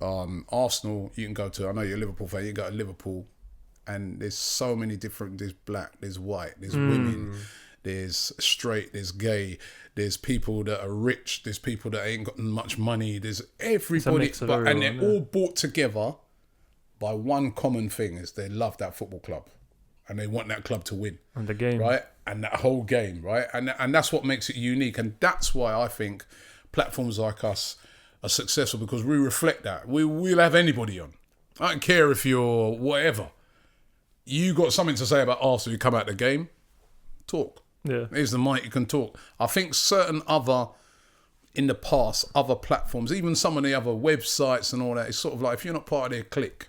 Arsenal, you can go to, I know you're a Liverpool fan, you can go to Liverpool. And there's so many different, there's black, there's white, there's women, there's straight, there's gay, there's people that are rich, there's people that ain't got much money, there's everybody, and they're all brought together by one common thing, is they love that football club and they want that club to win. And the game. Right? And that whole game, right? And that's what makes it unique. And that's why I think platforms like us are successful, because we reflect that. We'll have anybody on. I don't care if you're whatever. You got something to say about Arsenal, you come out the game, talk. Yeah. Here's the mic, you can talk. I think certain in the past, other platforms, even some of the other websites and all that, it's sort of like, if you're not part of their clique,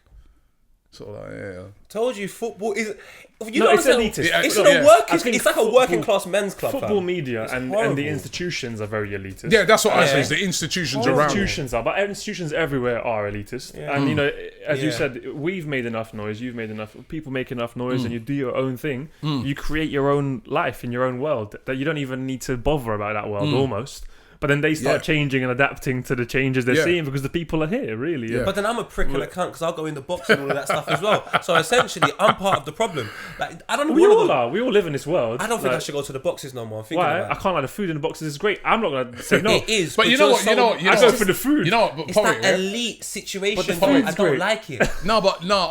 sort of like, Told you, football is... it's elitist. It's like a working class men's club. Football media and the institutions are very elitist. Yeah, that's what I say. Is the institutions around. But institutions everywhere are elitist. Yeah. And as you said, we've made enough noise. You've made enough. People make enough noise, and you do your own thing. You create your own life in your own world that you don't even need to bother about that world almost. But then they start changing and adapting to the changes they're seeing, because the people are here, really. Yeah. But then I'm a prick and a cunt, because I'll go in the box and all of that stuff as well. So essentially, I'm part of the problem. Like, I don't know. We all live in this world. I don't think I should go to the boxes no more. I'm thinking about it. I can't like the food in the boxes is great. I'm not going to say no. It is. But you know what? I go for the food. You know what? But it's that elite situation. But the food's I don't like it. No,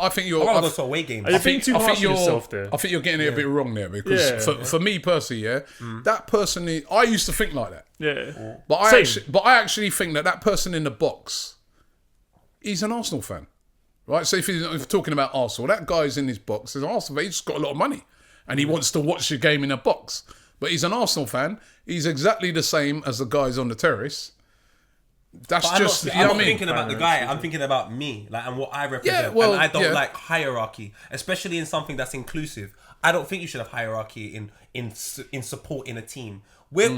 I think you're... I want to go to away games. You're being too harsh on yourself there. I think you're getting it a bit wrong there, because for me personally, that person, I used to think like that. Yeah. But I actually think that person in the box, he's an Arsenal fan, right? So if you're talking about Arsenal, that guy's in his box. He's an Arsenal fan. He's just got a lot of money, and he wants to watch the game in a box. But he's an Arsenal fan. He's exactly the same as the guys on the terrace, That's But just, I'm not thinking about the guy. I'm thinking about me, like, and what I represent. Yeah, well, and I don't like hierarchy, especially in something that's inclusive. I don't think you should have hierarchy in supporting a team. We're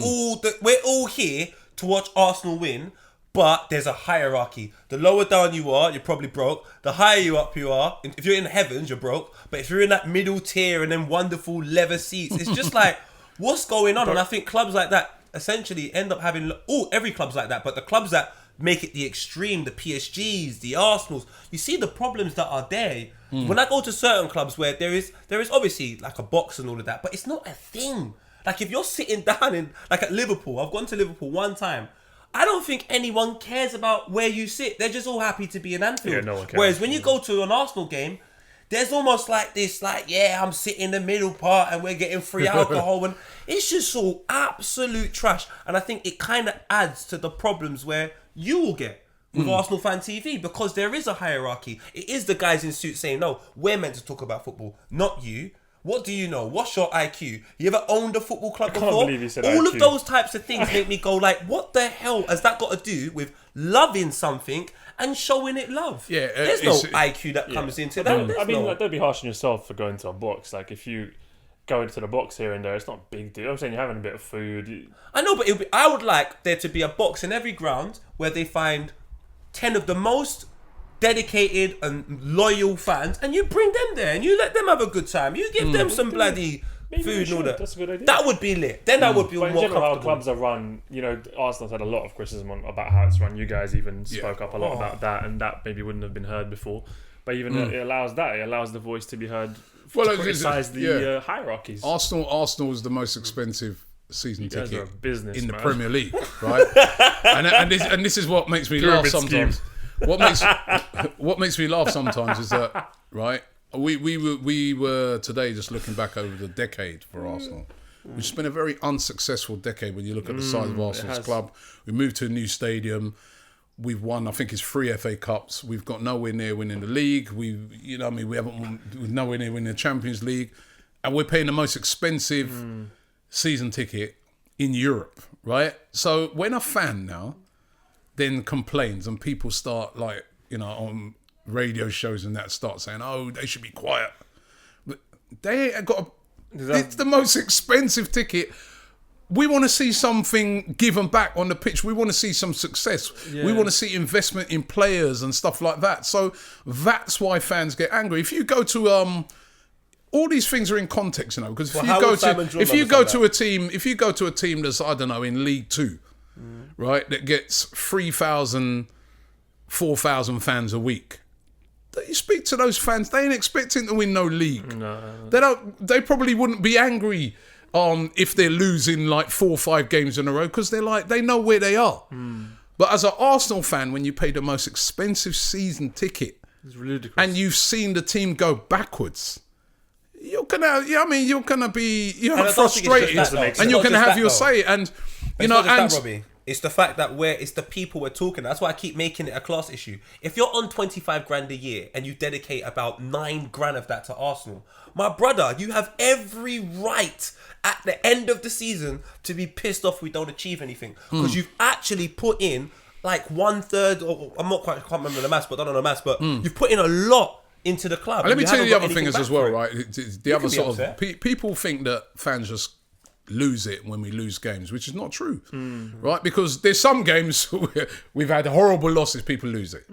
all here to watch Arsenal win, but there's a hierarchy. The lower down you are, you're probably broke. The higher you up you are, if you're in the heavens, you're broke. But if you're in that middle tier and then wonderful leather seats, it's just like, what's going on? And I think clubs like that essentially end up having, every club's like that, but the clubs that make it the extreme, the PSGs, the Arsenals, you see the problems that are there. When I go to certain clubs where there is obviously like a box and all of that, but it's not a thing. Like if you're sitting down in, like at Liverpool, I've gone to Liverpool one time, I don't think anyone cares about where you sit. They're just all happy to be in Anfield. Yeah, no one cares. Whereas when you go to an Arsenal game, there's almost like this, like, yeah, I'm sitting in the middle part and we're getting free alcohol. And it's just all absolute trash. And I think it kind of adds to the problems where you will get with Arsenal Fan TV, because there is a hierarchy. It is the guys in suits saying, no, we're meant to talk about football, not you. What do you know? What's your IQ? You ever owned a football club before? Believe you said All IQ. of those types of things make me go like, what the hell has that got to do with loving something and showing it love? Yeah, there's no IQ that comes into that. I mean, like, don't be harsh on yourself for going to a box. Like, if you go into the box here and there, it's not a big deal. I'm saying you're having a bit of food. I know, but I would like there to be a box in every ground where they find 10 of the most dedicated and loyal fans, and you bring them there and you let them have a good time. You give them some bloody food and all that. That's a good idea. That would be lit. Then I would be But more in general, how comfortable. clubs are run, you know, Arsenal's had a lot of criticism about how it's run. You guys even spoke up a lot about that, and that maybe wouldn't have been heard before. But even it allows the voice to be heard. To criticise the hierarchies. Arsenal is the most expensive season ticket are a business, in the man. Premier League, right? and this is what makes me laugh sometimes. What makes me laugh sometimes is that, right? We were today just looking back over the decade for Arsenal. Which has been a very unsuccesssul decade when you look at the size of Arsenal's club. We moved to a new stadium. We've won, I think it's 3 FA Cups. We've got nowhere near winning the league. We haven't won, nowhere near winning the Champions League, and we're paying the most expensive season ticket in Europe, right? So when a fan now then complains and people start like, you know, on radio shows and that start saying, oh, they should be quiet. But they ain't got it's the most expensive ticket. We want to see something given back on the pitch. We want to see some success. Yeah. We want to see investment in players and stuff like that. So that's why fans get angry. If you go to all these things are in context, you know, because if you go to a team that's, I don't know, in League 2, right, that gets 3,000, 4,000 fans a week. You speak to those fans, they ain't expecting to win no league. No. They probably wouldn't be angry if they're losing like 4 or 5 games in a row, because they know where they are. But as an Arsenal fan, when you pay the most expensive season ticket, it's ludicrous, and you've seen the team go backwards, you're gonna be frustrated, and you're gonna have your say. And you know, and Robbie, it's the fact that it's the people we're talking. That's why I keep making it a class issue. If you're on 25 grand a year and you dedicate about 9 grand of that to Arsenal, my brother, you have every right at the end of the season to be pissed off we don't achieve anything, because you've actually put in like 1/3, or I can't remember the maths, but I don't know the maths, but you've put in a lot into the club. And let me tell you the other thing as well, right? The other sort of people think that fans just lose it when we lose games, which is not true, right? Because there's some games where we've had horrible losses, people lose it,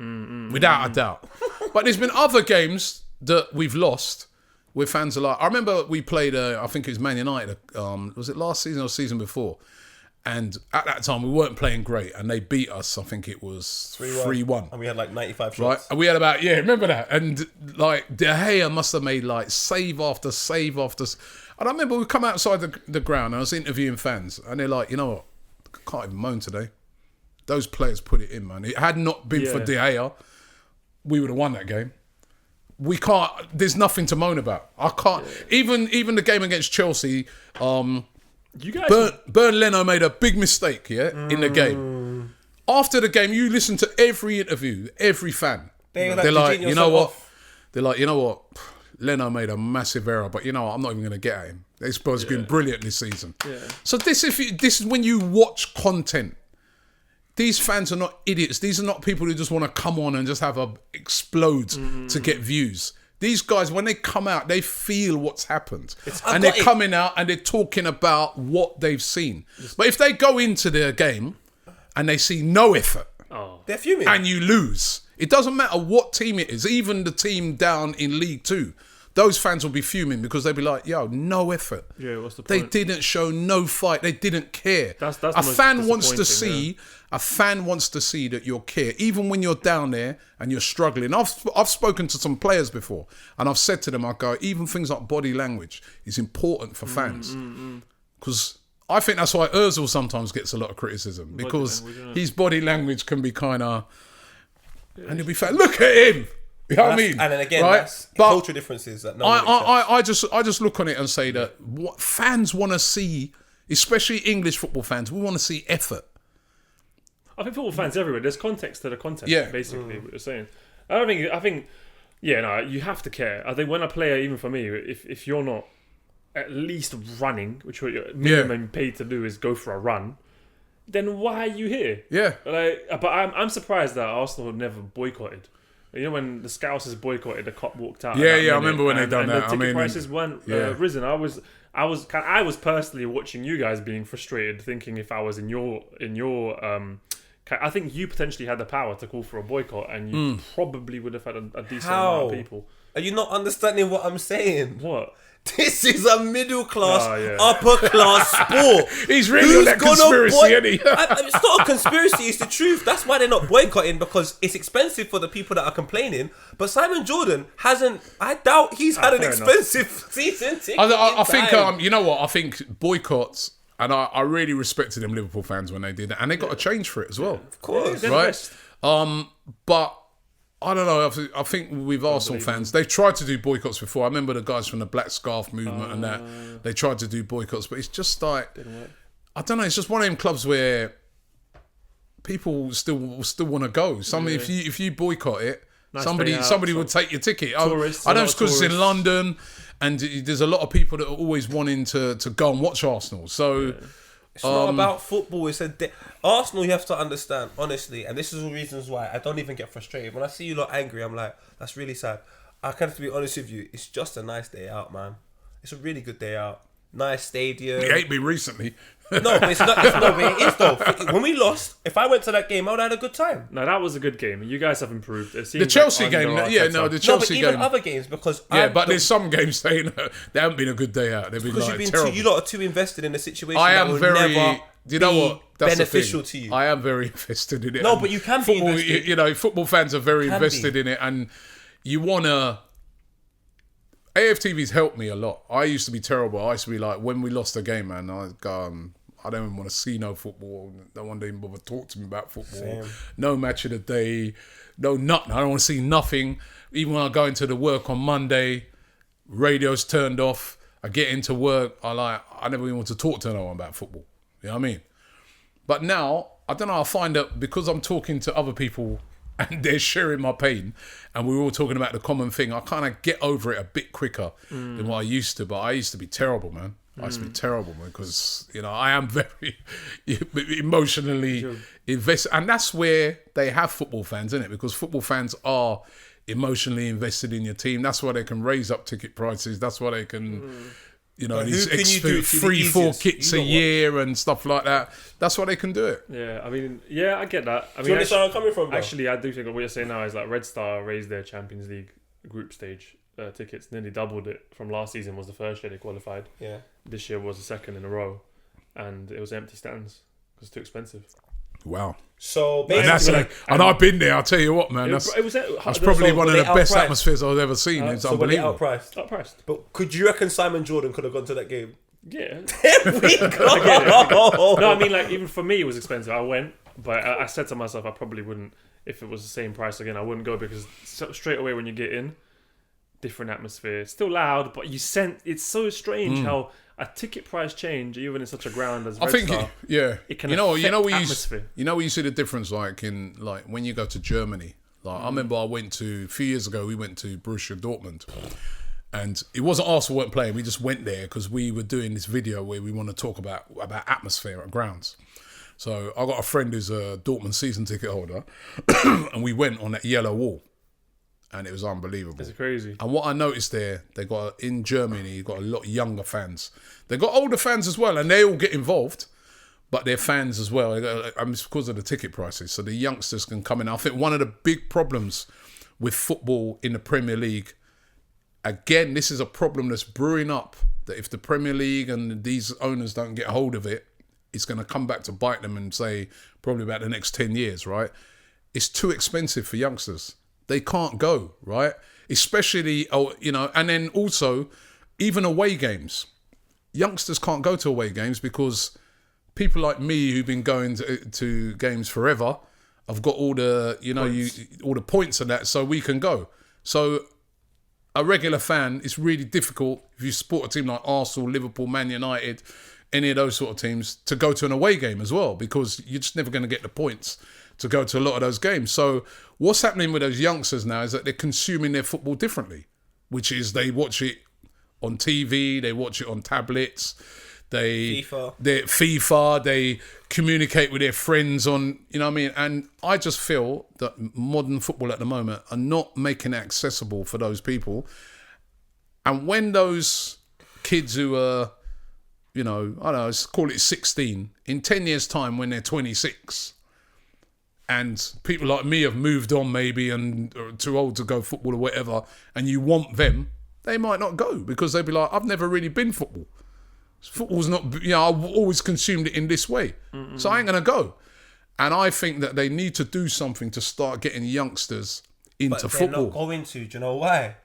without a doubt. But there's been other games that we've lost where fans are like, I remember we played, I think it was Man United, was it last season or season before? And at that time, we weren't playing great, and they beat us. I think it was 3-1. And we had like 95 shots. Right? And we had about, remember that? And like, De Gea must have made like save after save after. And I remember we come outside the ground, and I was interviewing fans, and they're like, you know what? I can't even moan today. Those players put it in, man. It had not been for De Gea, we would have won that game. We can't, there's nothing to moan about. I can't, even the game against Chelsea, you guys, Bernd Leno made a big mistake, in the game. After the game, you listen to every interview, every fan. They're like, you know what? They're like, you know what? Leno made a massive error, but you know what? I'm not even going to get at him. They're supposed to be been brilliant this season. Yeah. So this is when you watch content. these fans are not idiots. These are not people who just want to come on and just have a explode to get views. These guys, when they come out, they feel what's happened. And they're coming out and they're talking about what they've seen. But if they go into their game and they see no effort, they're fuming. And you lose, it doesn't matter what team it is, even the team down in League 2, those fans will be fuming because they'll be like, yo, no effort. Yeah, what's the They point? didn't show no fight. They didn't care. That's a fan wants to see. A fan wants to see that you care, even when you're down there and you're struggling. I've spoken to some players before, and I've said to them, I go, even things like body language is important for fans, because I think that's why Özil sometimes gets a lot of criticism, because his body language can be kind of, and you'll be like, look at him. You know what I mean? And then again, right? that's cultural differences that no one accepts. I just look on it and say that what fans want to see, especially English football fans, we want to see effort. I think football fans everywhere. There's context to the context. Basically, what you're saying. I think, you have to care. I think when a player, even for me, if you're not at least running, which what you're minimum paid to do is go for a run, then why are you here? Yeah. But I'm surprised that Arsenal never boycotted. You know, when the Scousers boycotted, the cop walked out. Yeah, I remember when they done that. The ticket prices weren't risen. I was personally watching you guys being frustrated, thinking if I was in your I think you potentially had the power to call for a boycott, and you probably would have had a decent amount of people. Are you not understanding what I'm saying? What? This is a middle class, upper class sport. He's really on that conspiracy, isn't he? It's not a conspiracy, it's the truth. That's why they're not boycotting, because it's expensive for the people that are complaining. But Simon Jordan I doubt he's had an expensive season ticket. I think, you know what? I think boycotts, and I really respected them Liverpool fans when they did that, and they got a change for it as well. Of course. Right? But I don't know. I think with Arsenal fans, they've tried to do boycotts before. I remember the guys from the Black Scarf movement and that. They tried to do boycotts, but it's just like, I don't know. It's just one of them clubs where people still want to go. If you boycott it, somebody will take your ticket. Tourists, I know it's because it's in London, and there's a lot of people that are always wanting to go and watch Arsenal. So. It's not about football. It's Arsenal, you have to understand, honestly, and this is the reasons why I don't even get frustrated. When I see you lot angry, I'm like, that's really sad. I have to be honest with you. It's just a nice day out, man. It's a really good day out. Nice stadium. It ate me recently. No, but it's not. But it is though. When we lost, if I went to that game, I would have had a good time. No, that was a good game. You guys have improved. The Chelsea game, the Chelsea game. Even other games, because there's some games saying they haven't been a good day out. They've been terrible. You lot are too invested in the situation. I am very. Do you know what? That's beneficial to you. I am very invested in it. No, but you can be invested. You know, football fans are very invested in it, and you wanna. AFTV's helped me a lot. I used to be terrible. I used to be like, when we lost the game, man, I go, I don't even want to see no football. No one even bother to talk to me about football. Same. No match of the day. No nothing. I don't want to see nothing. Even when I go into the work on Monday, radio's turned off. I get into work. I never even want to talk to no one about football. You know what I mean? But now, I don't know, I find that because I'm talking to other people and they're sharing my pain, and we're all talking about the common thing, I kind of get over it a bit quicker than what I used to. But I used to be terrible, man. I used to be terrible, man, because, you know, I am very emotionally invested. And that's where they have football fans, isn't it? Because football fans are emotionally invested in your team. That's why they can raise up ticket prices. That's why they can... You know, these 3-4 kits a year and stuff like that. That's why they can do it. Yeah, I mean, I get that. I mean, do you understand where I'm coming from, bro? Actually, I do think what you're saying now is like Red Star raised their Champions League group stage tickets, nearly doubled it from last season. Was the first year they qualified. Yeah. This year was the second in a row, and it was empty stands because it's too expensive. Wow. So basically, and I've been there. I'll tell you what, man. That's probably one of the best atmospheres I've ever seen. It's unbelievable. Outpriced. But could you reckon Simon Jordan could have gone to that game? Yeah. There we go. No, I mean, like, even for me, it was expensive. I went, but I said to myself, I probably wouldn't, if it was the same price again, I wouldn't go, because straight away when you get in, different atmosphere. Still loud, but it's so strange how a ticket price change, even in such a ground as Red Star, it can affect atmosphere. You know where you see the difference, like when you go to Germany. Like I remember a few years ago, we went to Borussia Dortmund, and it wasn't Arsenal weren't playing. We just went there because we were doing this video where we want to talk about atmosphere at grounds. So I got a friend who's a Dortmund season ticket holder, and we went on that yellow wall, and it was unbelievable. It's crazy. And what I noticed there, they got in Germany, you got a lot of younger fans. They got older fans as well, and they all get involved, but they're fans as well. It's because of the ticket prices, so the youngsters can come in. I think one of the big problems with football in the Premier League, again, this is a problem that's brewing up, that if the Premier League and these owners don't get hold of it, it's going to come back to bite them and say probably about the next 10 years, right? It's too expensive for youngsters. They can't go, right? Especially, and then also, even away games. Youngsters can't go to away games because people like me who've been going to games forever have got all the, all the points and that, so we can go. So a regular fan, it's really difficult if you support a team like Arsenal, Liverpool, Man United, any of those sort of teams, to go to an away game as well, because you're just never going to get the points to go to a lot of those games. So what's happening with those youngsters now is that they're consuming their football differently, which is they watch it on TV, they watch it on tablets, FIFA, they communicate with their friends on, and I just feel that modern football at the moment are not making it accessible for those people. And when those kids who are, I don't know, let's call it 16, in 10 years' time when they're 26, and people like me have moved on maybe and are too old to go football or whatever, and you want them, they might not go because they'll be like, I've never really been football. Football's not, I've always consumed it in this way. Mm-mm. So I ain't going to go. And I think that they need to do something to start getting youngsters into football. They're not going to. Do you know why?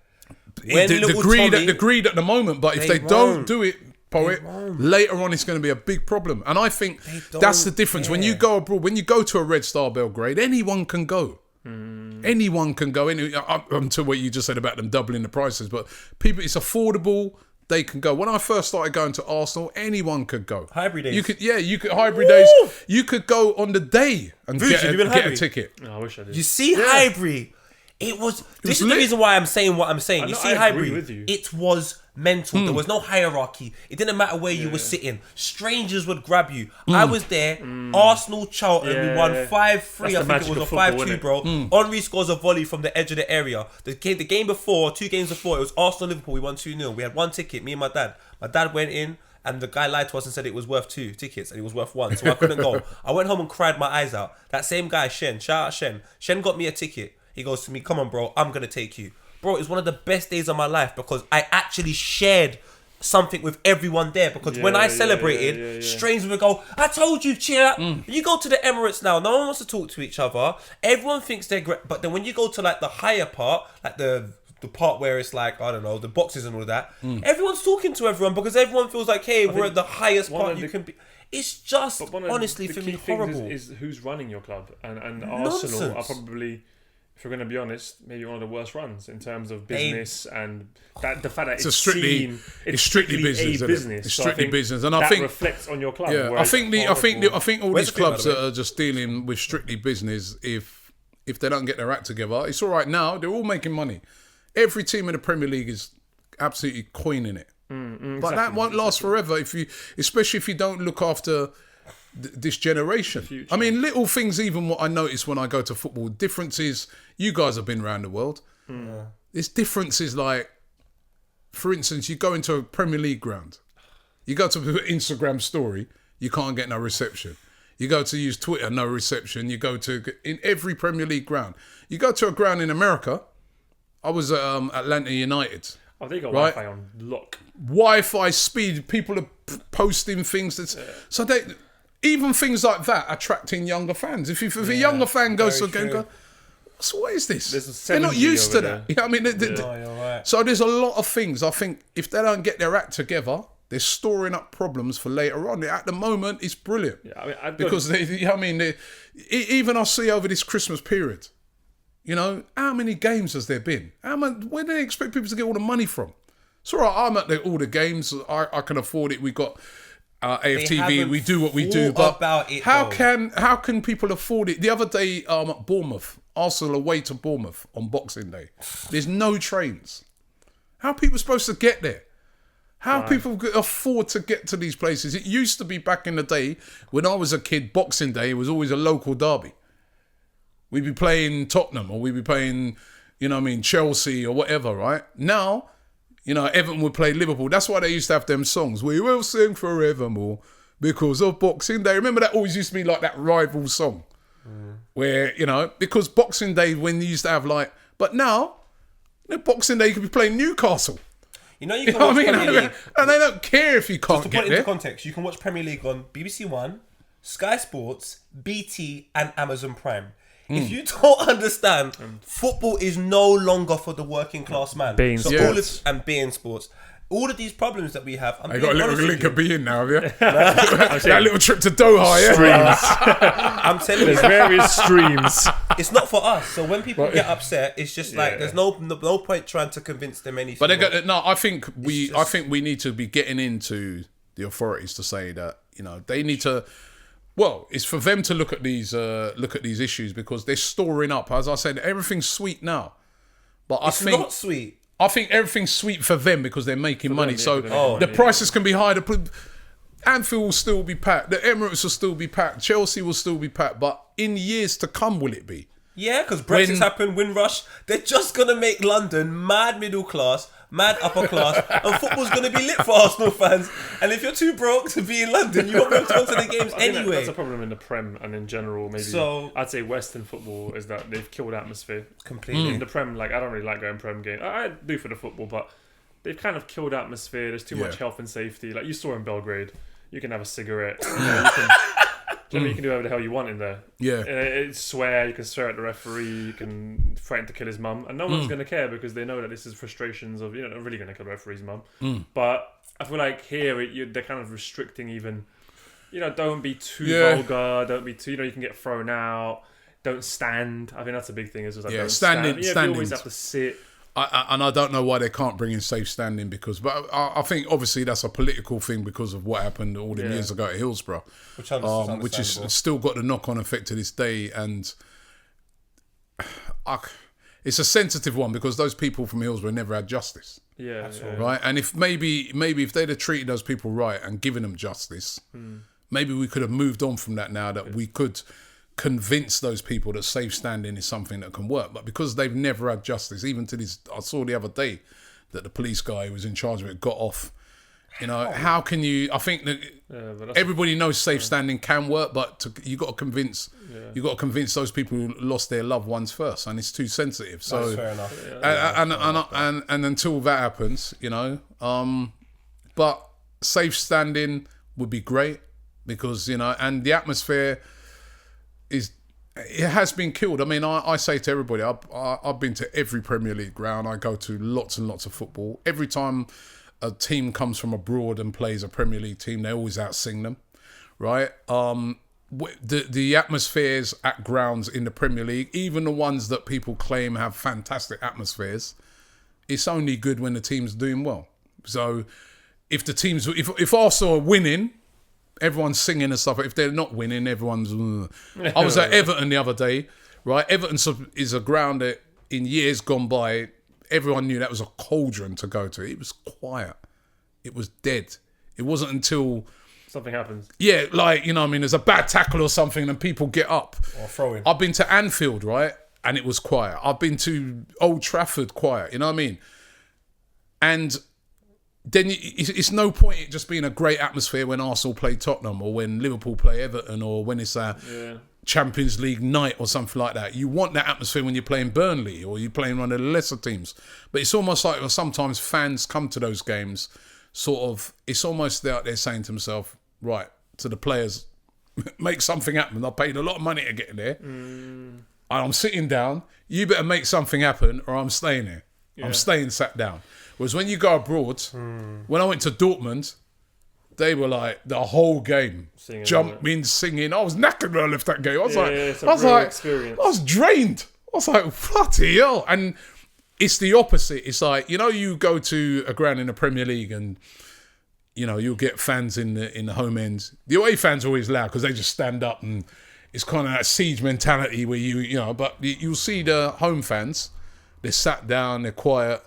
The greed at the moment, but if they don't do it, Poet, later on it's going to be a big problem. And I think that's the difference. When you go abroad, when you go to a Red Star Belgrade, anyone can go. Anyone can go in. Until what you just said about them doubling the prices. But people, it's affordable. They can go. When I first started going to Arsenal, anyone could go. Hybrid days. You could hybrid days. You could go on the day and get a ticket. Oh, I wish I did. You see, hybrid. This is the reason why I'm saying what I'm saying. You see, hybrid. It was mental. There was no hierarchy. It didn't matter where you were sitting. Strangers would grab you. I was there. Arsenal, Charlton. We won 5-3. I think it was a 5-2, bro. Henry scores a volley from the edge of the area. The game before, 2 games before, it was Arsenal, Liverpool. We won 2-0. We had 1 ticket. Me and my dad. My dad went in, and the guy lied to us and said it was worth 2 tickets, and it was worth 1. So I couldn't go. I went home and cried my eyes out. That same guy, Shen. Shout out Shen. Shen got me a ticket. He goes to me, come on, bro, I'm going to take you. Bro, it was one of the best days of my life because I actually shared something with everyone there. Because when I celebrated, strangers would go, I told you, cheer. You go to the Emirates now, no one wants to talk to each other. Everyone thinks they're great. But then when you go to like the higher part, like the part where it's like, I don't know, the boxes and all that, everyone's talking to everyone because everyone feels like, hey, we're at the highest part you can be. It's just, honestly, for me, horrible. Is who's running your club. And Arsenal are probably... If we're going to be honest, maybe one of the worst runs in terms of business and the fact that it's strictly business. It's strictly business, and I think reflects on your club. Yeah, I think all these clubs that are just dealing with strictly business, if they don't get their act together, it's all right now. They're all making money. Every team in the Premier League is absolutely coining it, but that won't last forever. Especially if you don't look after this generation. I mean, little things, even what I notice when I go to football, differences, you guys have been around the world. There's differences like, for instance, you go into a Premier League ground, you go to Instagram story, you can't get no reception. You go to use Twitter, no reception. You go to, in every Premier League ground. You go to a ground in America, I was at Atlanta United. Oh, they got Wi-Fi on lock. Wi-Fi speed, people are posting things. So they... Even things like that attracting younger fans. If a younger fan goes to a game, so what is this? They're not used to that. You know what I mean? Right. So there's a lot of things. I think if they don't get their act together, they're storing up problems for later on. At the moment, it's brilliant. Yeah, because even I see over this Christmas period, how many games has there been? Where do they expect people to get all the money from? It's all right. I'm at all the games. I can afford it. We got. AFTV, we do what we do, but how can people afford it? The other day, at Bournemouth, Arsenal away to Bournemouth on Boxing Day. There's no trains. How are people supposed to get there? How people could afford to get to these places. It used to be back in the day, when I was a kid, Boxing Day was always a local derby. We'd be playing Tottenham or we'd be playing, Chelsea or whatever, right? Now, Everton would play Liverpool. That's why they used to have them songs. We will sing forevermore because of Boxing Day. Remember that always used to be like that rival song. Where, because Boxing Day when you used to have but now, Boxing Day you could be playing Newcastle. You can watch Premier League. And they don't care if you can't Just to get put it there. into context, you can watch Premier League on BBC One, Sky Sports, BT and Amazon Prime. If you don't understand, football is no longer for the working class man. Bein Sports. Bein Sports. All of these problems that we have. I got a little link of being now, have you? That little trip to Doha, yeah? I'm telling you. There's various streams. It's not for us. So when people get upset, it's just there's no point trying to convince them anything. But I think we need to be getting into the authorities to say that, they need to. Well, it's for them to look at these issues because they're storing up. As I said, everything's sweet now, but it's not sweet. I think everything's sweet for them because they're making money. So the prices can be higher. Anfield will still be packed. The Emirates will still be packed. Chelsea will still be packed. But in years to come, will it be? Yeah, because Brexit's happened, Windrush. They're just going to make London mad middle class, mad upper class, and football's going to be lit for Arsenal fans. And if you're too broke to be in London, you won't be able to go to the games anyway. That's a problem in the Prem and in general. Maybe I'd say Western football is that they've killed atmosphere completely. In the Prem, I don't really like going Prem games. I do for the football, but they've kind of killed atmosphere. There's too much health and safety. Like you saw in Belgrade, you can have a cigarette. You can do whatever the hell you want in there. Yeah. You can swear at the referee, you can threaten to kill his mum, and no one's going to care because they know that this is frustrations of, not really going to kill the referee's mum. But I feel like here, they're kind of restricting even, don't be too vulgar, don't be too, you can get thrown out, don't stand. I think that's a big thing. Don't stand. You always have to sit. And I don't know why they can't bring in safe standing but I think obviously that's a political thing because of what happened all the years ago at Hillsborough, which has still got the knock-on effect to this day. And it's a sensitive one because those people from Hillsborough never had justice. Right. And if maybe if they'd have treated those people right and given them justice, maybe we could have moved on from that now that we could convince those people that safe standing is something that can work. But because they've never had justice, even to this, I saw the other day that the police guy who was in charge of it got off. How can you? I think that everybody knows safe standing can work, but you got to convince those people who lost their loved ones first, and it's too sensitive. So that's fair enough. And until that happens, but safe standing would be great because and the atmosphere. It has been killed. I mean, I say to everybody, I've been to every Premier League ground. I go to lots and lots of football. Every time a team comes from abroad and plays a Premier League team, they always outsing them, right? The atmospheres at grounds in the Premier League, even the ones that people claim have fantastic atmospheres, it's only good when the team's doing well. So if Arsenal are winning, everyone's singing and stuff. If they're not winning, everyone's. I was at Everton the other day, right? Everton is a ground that in years gone by, everyone knew that was a cauldron to go to. It was quiet. It was dead. It wasn't until something happens. Yeah, there's a bad tackle or something and people get up. Or throwing. I've been to Anfield, right? And it was quiet. I've been to Old Trafford, quiet. You know what I mean? And then it's no point it just being a great atmosphere when Arsenal play Tottenham or when Liverpool play Everton or when it's a Champions League night or something like that. You want that atmosphere when you're playing Burnley or you're playing one of the lesser teams. But it's almost like sometimes fans come to those games it's almost they're out there saying to themselves, right, to the players, make something happen. I paid a lot of money to get in there. And I'm sitting down. You better make something happen or I'm staying here. I'm staying sat down. Whereas when you go abroad, when I went to Dortmund, they were like the whole game jumping, singing. I was knackered when I left that game. I was drained. I was like, bloody hell. And it's the opposite. It's like, you go to a ground in the Premier League and, you'll get fans in the home end. The away fans are always loud because they just stand up and it's kind of that siege mentality where but you'll see the home fans, they're sat down, they're quiet.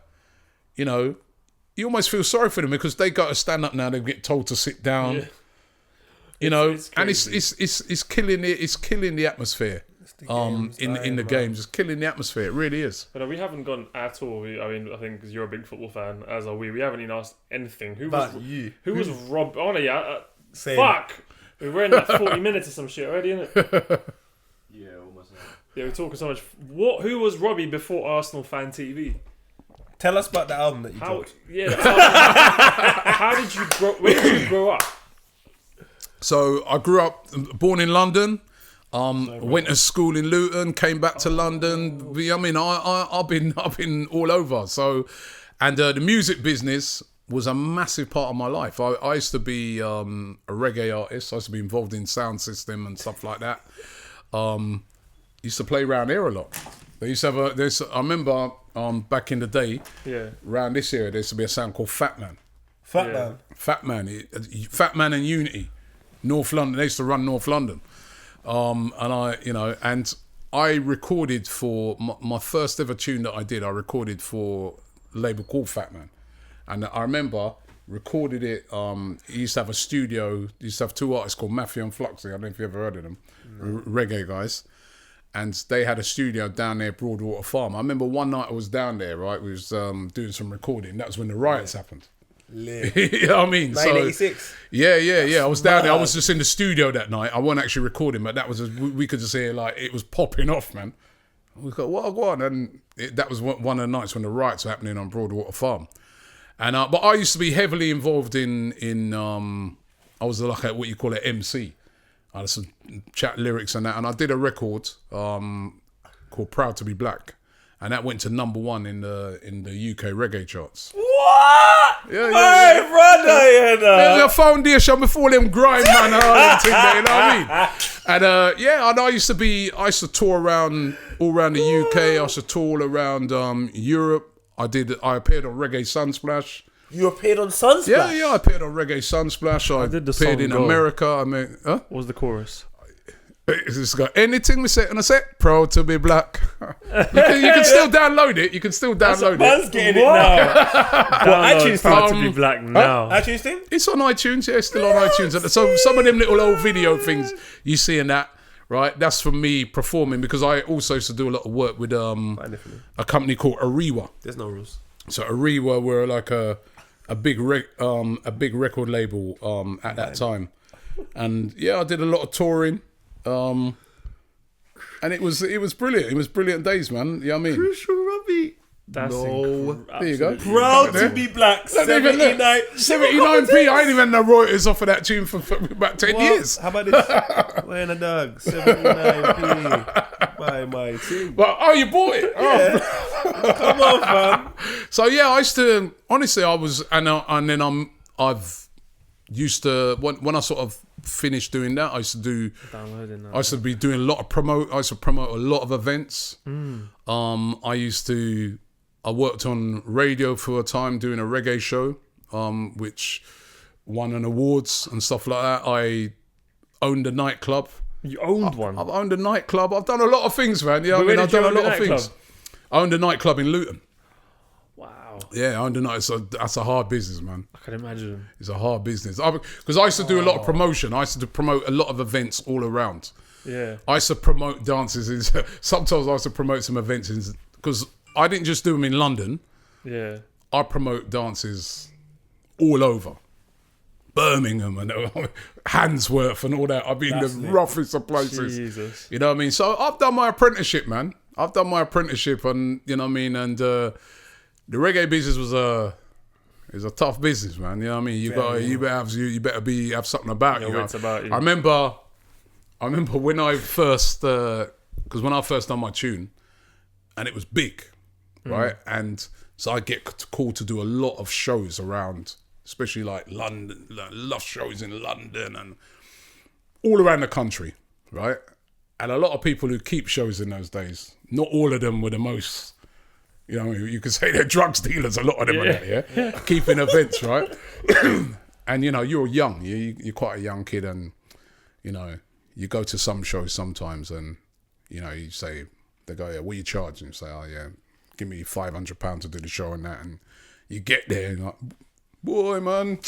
you almost feel sorry for them because they got to stand up now. They get told to sit down. Yeah. You know, and it's killing it. It's killing the atmosphere. In the games, it's killing the atmosphere. It really is. But we haven't gone at all. I mean, I think because you're a big football fan, as are we. We haven't even asked anything. Who was Rob? Oh no, yeah. Fuck. We're in like 40 minutes or some shit already, isn't it? Yeah, almost. Yeah, we're talking so much. Who was Robbie before Arsenal Fan TV? Tell us about the album that you dropped. Yeah. How did you grow? Where did you grow up? So I grew up, born in London. Went to school in Luton. Came back to London. I mean, I've been all over. So, and the music business was a massive part of my life. I used to be a reggae artist. I used to be involved in sound system and stuff like that. Used to play around here a lot. They used to have I remember back in the day, around this area, there used to be a sound called Fat Man. Fat Man and Unity, North London. They used to run North London, and I recorded for my first ever tune that I did. I recorded for a label called Fat Man, and I remember recorded it. He used to have a studio. He used to have two artists called Matthew and Fluxy. I don't know if you ever heard of them, reggae guys. And they had a studio down there, Broadwater Farm. I remember one night I was down there, right? We was doing some recording. That was when the riots happened. You know what I mean? 1986. So, yeah. I was down there. I was just in the studio that night. I wasn't actually recording, but that was we could just hear like it was popping off, man. We got what? And that was one of the nights when the riots were happening on Broadwater Farm. And but I used to be heavily involved in I was like what you call an MC. I had some chat lyrics and that, and I did a record called "Proud to Be Black," and that went to #1 in the UK reggae charts. What? Yeah, my brother, There's a foundation before them grind, man. You know what I mean? And and I used to tour around all around the UK. I used to tour around Europe. I appeared on Reggae Sunsplash. You appeared on Sunsplash? Yeah, I appeared on Reggae Sunsplash. I did the appeared in America. I mean, what was the chorus? It's got anything we say on a set. Proud to be black. You can still download it. You can still download it. Man's getting it now. iTunes Proud to Be Black now. iTunes thing? It's on iTunes. Yeah, it's still on iTunes. So some of them little old video things you see in that, right? That's for me performing because I also used to do a lot of work with a company called Ariwa. There's no rules. So Ariwa were like a big record label at that time, and I did a lot of touring, and it was brilliant. It was brilliant days, man. You know what I mean? Crucial Robbie. That's there you go. Proud to be black. 79p. I ain't even had no royalties off of that tune for about 10 years. How about this? When a dog 79p. Buy my team. Well, you bought it. Yeah. Come on, fam. So I used to honestly, I was, and then I've used to when I sort of finished doing that, I used to be doing a lot of I used to promote a lot of events. I worked on radio for a time doing a reggae show, which won an awards and stuff like that. I owned a nightclub. You owned one? I've owned a nightclub. I've done a lot of things, man. You know what I mean? I've done a lot of things. I owned a nightclub in Luton. Wow. Yeah, I owned a nightclub. That's a hard business, man. I can imagine. It's a hard business. Because I used to do a lot of promotion. I used to promote a lot of events all around. Yeah. I used to promote dances. Sometimes I used to promote some events because I didn't just do them in London. Yeah. I promote dances all over. Birmingham and Handsworth and all that. I've been in the roughest of places. Jesus. You know what I mean? So I've done my apprenticeship, man. I've done my apprenticeship, and you know what I mean. And the reggae business was a tough business, man. You know what I mean? You better have something about you. It's about you. I remember when I first because when I first done my tune, and it was big, right? And so I get called to do a lot of shows around. Especially like London, like love shows in London and all around the country, right? And a lot of people who keep shows in those days, not all of them were the most, you know, you could say they're drug dealers, a lot of them are there, keeping events, right? And, you know, you're young, you're quite a young kid, and, you know, you go to some shows sometimes and, you know, you say, they go, what are you charging? You say, give me £500 to do the show and that, and You get there and like, boy, man,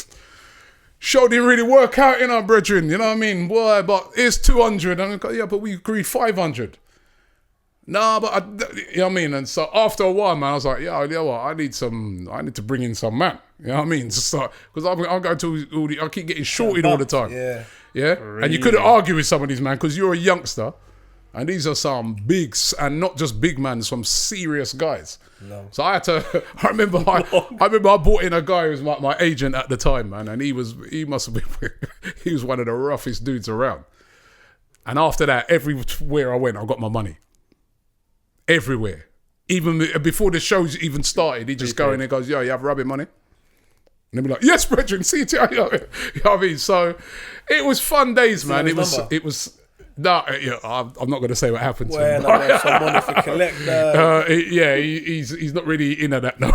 show didn't really work out in our brethren, you know what I mean? Boy, but it's 200. And I'm like, yeah, but we agreed 500. Nah, but you know what I mean? And so after a while, man, I was like, yeah, you know what? I need to bring in some man. You know what I mean? To start, because I'm going to I keep getting shorted all the time. Yeah. Yeah? Really? And you couldn't argue with some of these, man, because you're a youngster. And these are some big, and not just big man, some serious guys. No. So I had to, I remember I brought in a guy who was my agent at the time, man. And he was one of the roughest dudes around. And after that, everywhere I went, I got my money. Everywhere. Even before the shows even started, he just go in and goes, yo, you have Robbie money? And they'd be like, yes, brethren, see it. You know what I mean? So it was fun days, man. It was. No, yeah, I'm not going to say what happened to him. Someone if you collect he's not really in that no.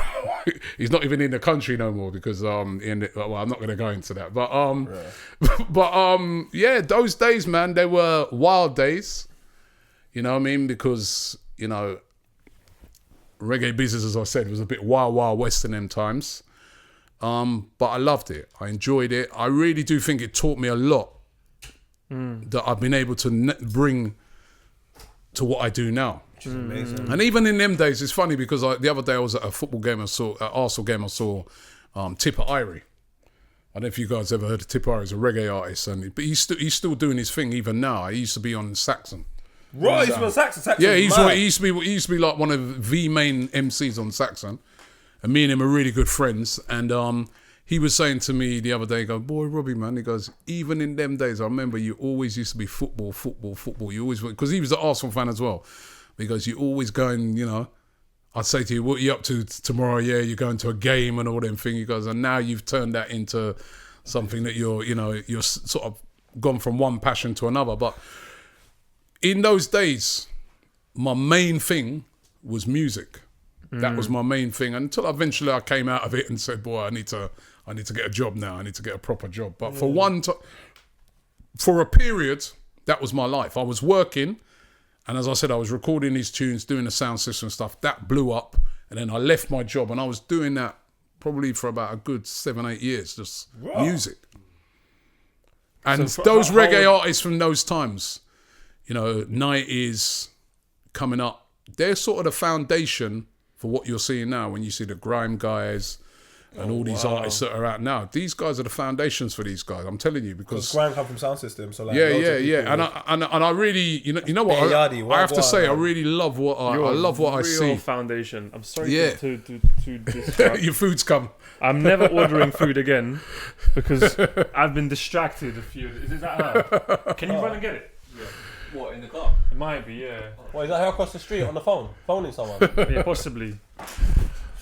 He's not even in the country no more because I'm not going to go into that. But yeah, those days, man, they were wild days. You know what I mean? Because reggae business, as I said, was a bit wild west in them times. But I loved it. I enjoyed it. I really do think it taught me a lot. That I've been able to bring to what I do now. Which is amazing. And even in them days, it's funny because the other day I was at a football game, Arsenal game, I saw Tipper Irie. I don't know if you guys ever heard of Tipper Irie. He's a reggae artist, but he's still doing his thing even now. He used to be on Saxon. Right, he's on Saxon. Yeah, he used to be like one of the main MCs on Saxon. And me and him are really good friends. And he was saying to me the other day, he goes, boy, Robbie, man, he goes, even in them days, I remember you always used to be football. You always, because he was an Arsenal fan as well. Because you always going, I'd say to you, what are you up to tomorrow? Yeah, you're going to a game and all them things. He goes, and now you've turned that into something that you're sort of gone from one passion to another. But in those days, my main thing was music. That was my main thing until eventually I came out of it and said, boy, I need to get a job now. I need to get a proper job. But for a period, that was my life. I was working, and as I said, I was recording these tunes, doing the sound system stuff. That blew up, and then I left my job, and I was doing that probably for about a good 7-8 years, just music. And so those reggae artists from those times, 90s coming up, they're sort of the foundation for what you're seeing now when you see the grime guys and all these artists that are out now. These guys are the foundations for these guys. I'm telling you, because grime come from sound system. So like yeah. And I really, you know what? I have to say, I really love what I see. Real foundation. I'm sorry to distract. Your food's come. I'm never ordering food again because I've been distracted a few. Is that her? Can you run and get it? Yeah. What, in the car? It might be, yeah. What, is that her across the street on the phone? Phoning someone? Yeah, possibly.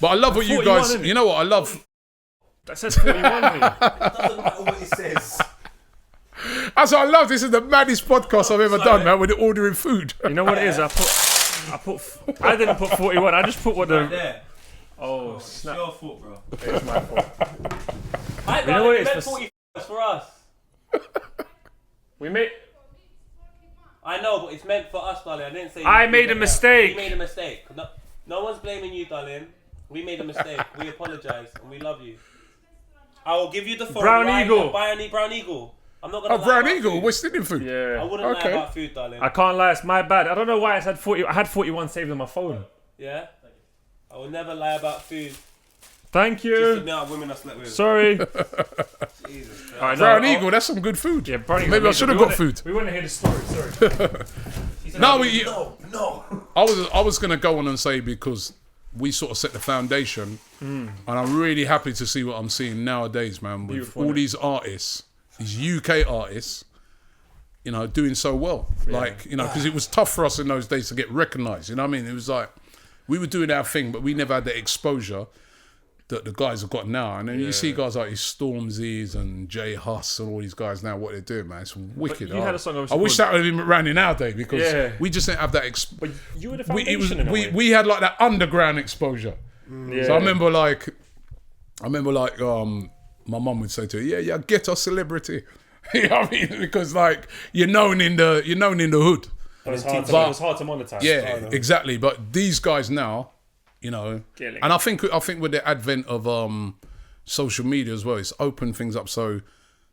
But I love what you guys... You know what I love? That says 41 here. It doesn't matter what it says. That's what I love. This is the maddest podcast I've ever done, man, with ordering food. You know what it is? I didn't put 41. I just put what the... Right there. Oh, snap. It's your fault, bro. It's my fault. You know what it is? 40 for us. We made... I know, but it's meant for us, darling. I didn't say... I made a mistake. We made a mistake. No one's blaming you, darling. We made a mistake. We apologise and we love you. I will give you the phone. Brown Eagle. Buy a Brown Eagle. I'm not going to lie Brown about Eagle? food. West Indian food? Yeah. I wouldn't lie about food, darling. I can't lie. It's my bad. I don't know why I had 40. I had 41 saved on my phone. Yeah? I will never lie about food. Thank you. Just the amount of women I slept with. Sorry. Jesus Christ. Right, Brown Eagle, that's some good food. Yeah, Brown Eagle. Maybe I should have got food. We want to hear the story. Sorry. No. I was going to go on and say, because we sort of set the foundation, and I'm really happy to see what I'm seeing nowadays, man, with all these artists, these UK artists, doing so well. Yeah. Like, because it was tough for us in those days to get recognised, you know what I mean? It was like, we were doing our thing, but we never had the exposure that the guys have got now. And then you see guys like Stormzy's and Jay Huss and all these guys now, what they're doing, man. It's wicked. You had a song I wish that would have been around in our day, because we just didn't have that But you were the foundation we had like that underground exposure. Yeah. So I remember like my mum would say to her, yeah, get a celebrity. You know what I mean? Because like you're known in the hood. It was hard to monetize. Yeah, exactly. But these guys now you know. And I think with the advent of social media as well, it's opened things up so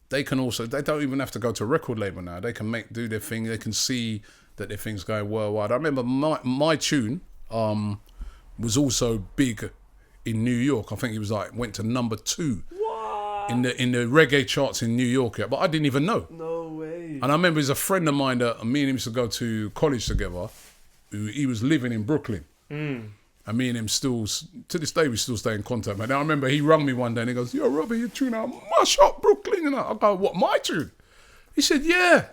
they can also, they don't even have to go to a record label now. They can do their thing. They can see that their thing's going worldwide. I remember my tune was also big in New York. I think it was went to number 2 in the reggae charts in New York. Yeah, but I didn't even know. No way. And I remember there's a friend of mine that me and him used to go to college together. He was living in Brooklyn. And me and him still, to this day, we still stay in contact. But I remember he rung me one day and he goes, "Yo, Robbie, your tune out, mash up Brooklyn." And I go, "What, my tune?" He said, "Yeah.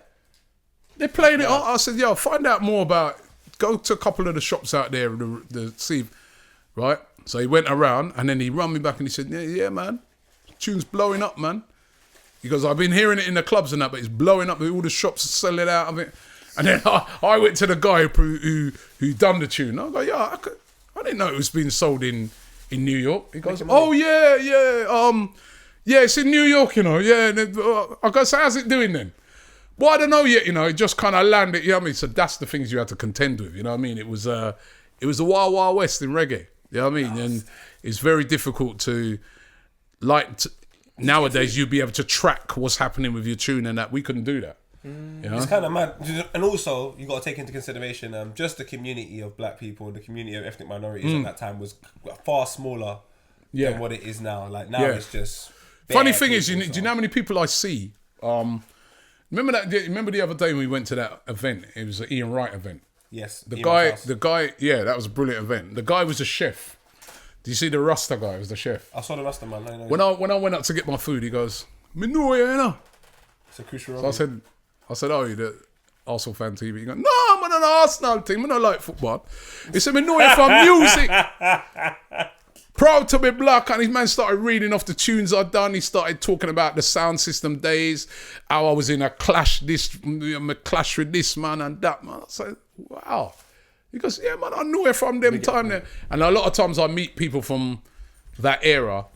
They're playing it." I said, "Yo, find out more about it. Go to a couple of the shops out there to see." Right? So he went around and then he rung me back and he said, yeah, man. Tune's blowing up, man. He goes, "I've been hearing it in the clubs and that, but it's blowing up. All the shops are selling out of it." And then I went to the guy who done the tune. I go, "Yeah, I didn't know it was being sold in New York." He goes, "Oh, yeah. Yeah, it's in New York, you know. Yeah." I go, "So how's it doing then?" "Well, I don't know yet, you know. It just kind of landed, you know what I mean?" So that's the things you had to contend with, you know what I mean? It was the Wild Wild West in reggae, you know what I mean? And it's very difficult to, nowadays you'd be able to track what's happening with your tune and that. We couldn't do that. You know? It's kind of mad. And also, you got to take into consideration just the community of black people and the community of ethnic minorities at that time was far smaller than what it is now. Like now it's just... Funny thing is, do you know how many people I see? Remember the other day when we went to that event? It was an Ian Wright event. Yes. The guy, yeah, that was a brilliant event. The guy was a chef. Do you see the Rasta guy was the chef? I saw the Rasta man. When I went up to get my food, he goes, "Me know you, know." It's a crucial. So I said, "Oh, you the Arsenal fan TV?" He goes, "No, I'm an Arsenal team. I don't like football." He said, "Me know you from music. Proud to be black." And his man started reading off the tunes I'd done. He started talking about the sound system days, how I was in a clash with this man and that man. I said, "Wow." He goes, "Yeah, man, I know it from them time there." And a lot of times I meet people from that era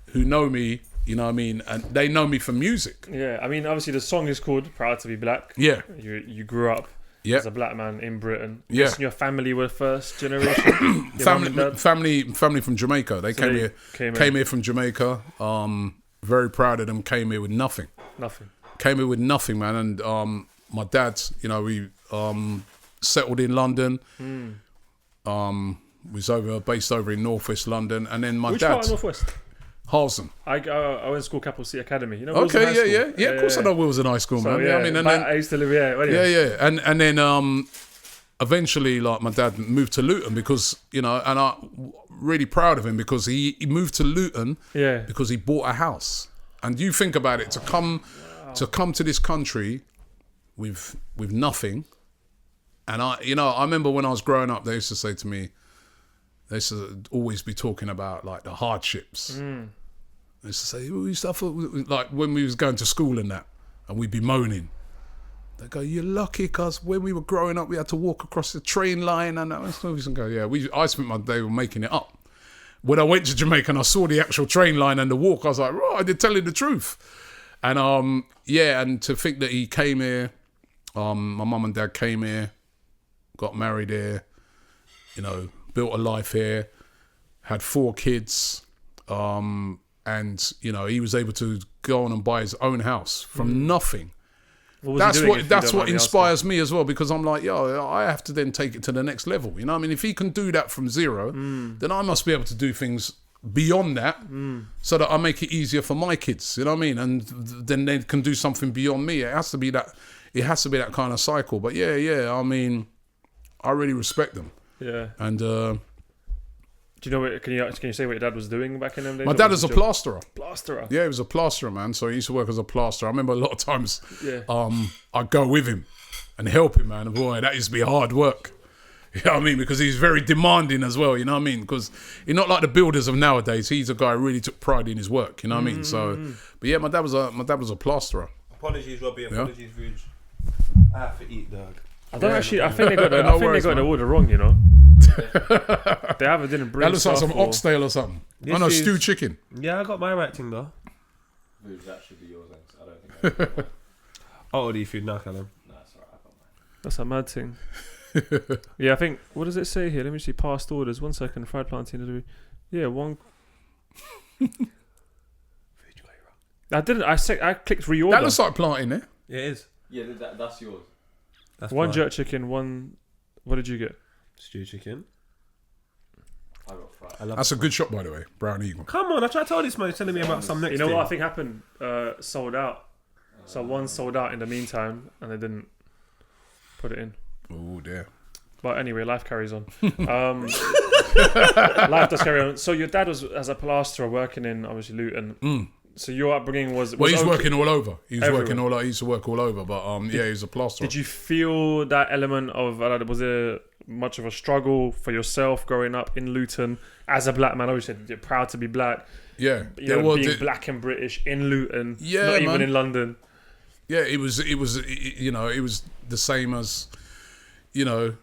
who know me, you know what I mean, and they know me from music. Yeah, I mean, obviously the song is called Proud to be Black. Yeah. You grew up as a black man in Britain. Yeah. Your family were first generation? family from Jamaica. They came here from Jamaica. Very proud of them. Came here with nothing. Came here with nothing, man. And my dad, you know, we settled in London. Was based over in northwest London, and then Which part of northwest? Harlesden. I went to school, Capital City Academy. You know, okay, yeah. Of course, I know Wilson High School, man. Yeah, I mean, and I used to live here. Yeah. And then eventually, like, my dad moved to Luton because, you know, and I'm really proud of him because he moved to Luton because he bought a house. And you think about it, to come to this country with nothing. And I remember when I was growing up, they used to say to me, they used to always be talking about like the hardships. They used to say, "We stuff like when we was going to school and that, and we'd be moaning." They go, "You're lucky, because when we were growing up, we had to walk across the train line." And I used to go, "Yeah, I spent my day making it up." When I went to Jamaica and I saw the actual train line and the walk, I was like, "Right, they're telling the truth." And and to think that he came here, my mum and dad came here, got married here, you know, built a life here, had 4 kids, and, you know, he was able to go on and buy his own house from nothing. That's what inspires me as well, because I'm like, I have to then take it to the next level. You know what I mean? If he can do that from zero, then I must be able to do things beyond that so that I make it easier for my kids. You know what I mean? And then they can do something beyond me. It has to be that kind of cycle. But yeah, I mean, I really respect them. Yeah. And do you know? Can you say what your dad was doing back in them days? My dad was a plasterer. Plasterer. Yeah, he was a plasterer, man. So he used to work as a plasterer. I remember a lot of times. I'd go with him and help him, man. And boy, that used to be hard work. You know what I mean? Because he's very demanding as well. You know what I mean? Because he's not like the builders of nowadays. He's a guy who really took pride in his work. You know what I mean? So, but yeah, my dad was a plasterer. Apologies, Robbie. Apologies, Vuj. I have to eat, dog. I think they got the order wrong, you know. They didn't bring. That looks like some oxtail or something. Stewed chicken. Yeah, I got my right thing though. That should be yours. I don't think. I'll order you food now, Callum. No, it's alright. I got mine. That's a mad thing. Yeah, I think. What does it say here? Let me see. Past orders. 1 second. Fried plantain delivery. Yeah, one. I didn't. I clicked reorder. That looks like plantain, eh? Yeah, it is. Yeah, that's yours. That's one fine. jerk chicken. One. What did you get? Stew chicken. I got fried. I love That's a good shot, by the way. Brown Eagle. Come on, I tried to tell this man. He's telling me about some next. You know thing. what I think happened? Sold out. So one sold out in the meantime, and they didn't put it in. Oh dear. But anyway, life carries on. Life does carry on. So your dad was as a plasterer working in obviously Luton. So your upbringing was Well, he's okay. working all over. He's Everywhere. working all. He used to work all over, but yeah, he's a plasterer. Did you feel that element of was there much of a struggle for yourself growing up in Luton as a black man? Obviously, you're proud to be black. Yeah, You know, being black and British in Luton, Yeah, not even man. in London. Yeah, it was you know, it was the same as, you know,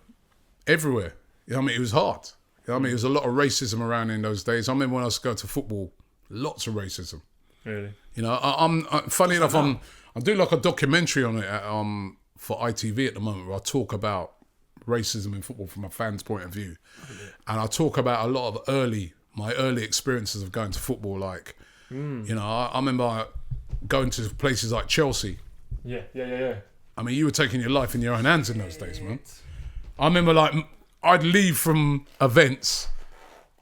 everywhere. You know what I mean? It was hard. You know what I mean? There was a lot of racism around in those days. I remember when I was going to football, lots of racism. Really? You know, I'm funny enough, I'm doing like a documentary on it for ITV at the moment where I talk about racism in football from a fan's point of view. And I talk about a lot of my early experiences of going to football. Like, you know, I remember going to places like Chelsea. Yeah. I mean, you were taking your life in your own hands in those days, man. I remember, like, I'd leave from events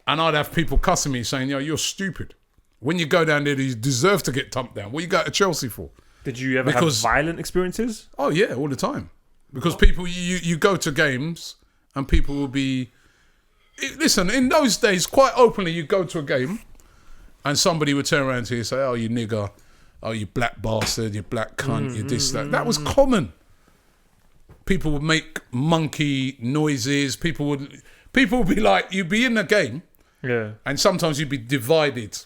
and I'd have people cussing me saying, yo, you're stupid. When you go down there, you deserve to get thumped down. What you go to Chelsea for? Did you ever have violent experiences? Oh, yeah, all the time. Because people, you go to games and people will be... Listen, in those days, quite openly, you go to a game and somebody would turn around to you and say, oh, you nigger, oh, you black bastard, you black cunt, you this, that. That was common. People would make monkey noises. People would be like, you'd be in the game, Yeah. and sometimes you'd be divided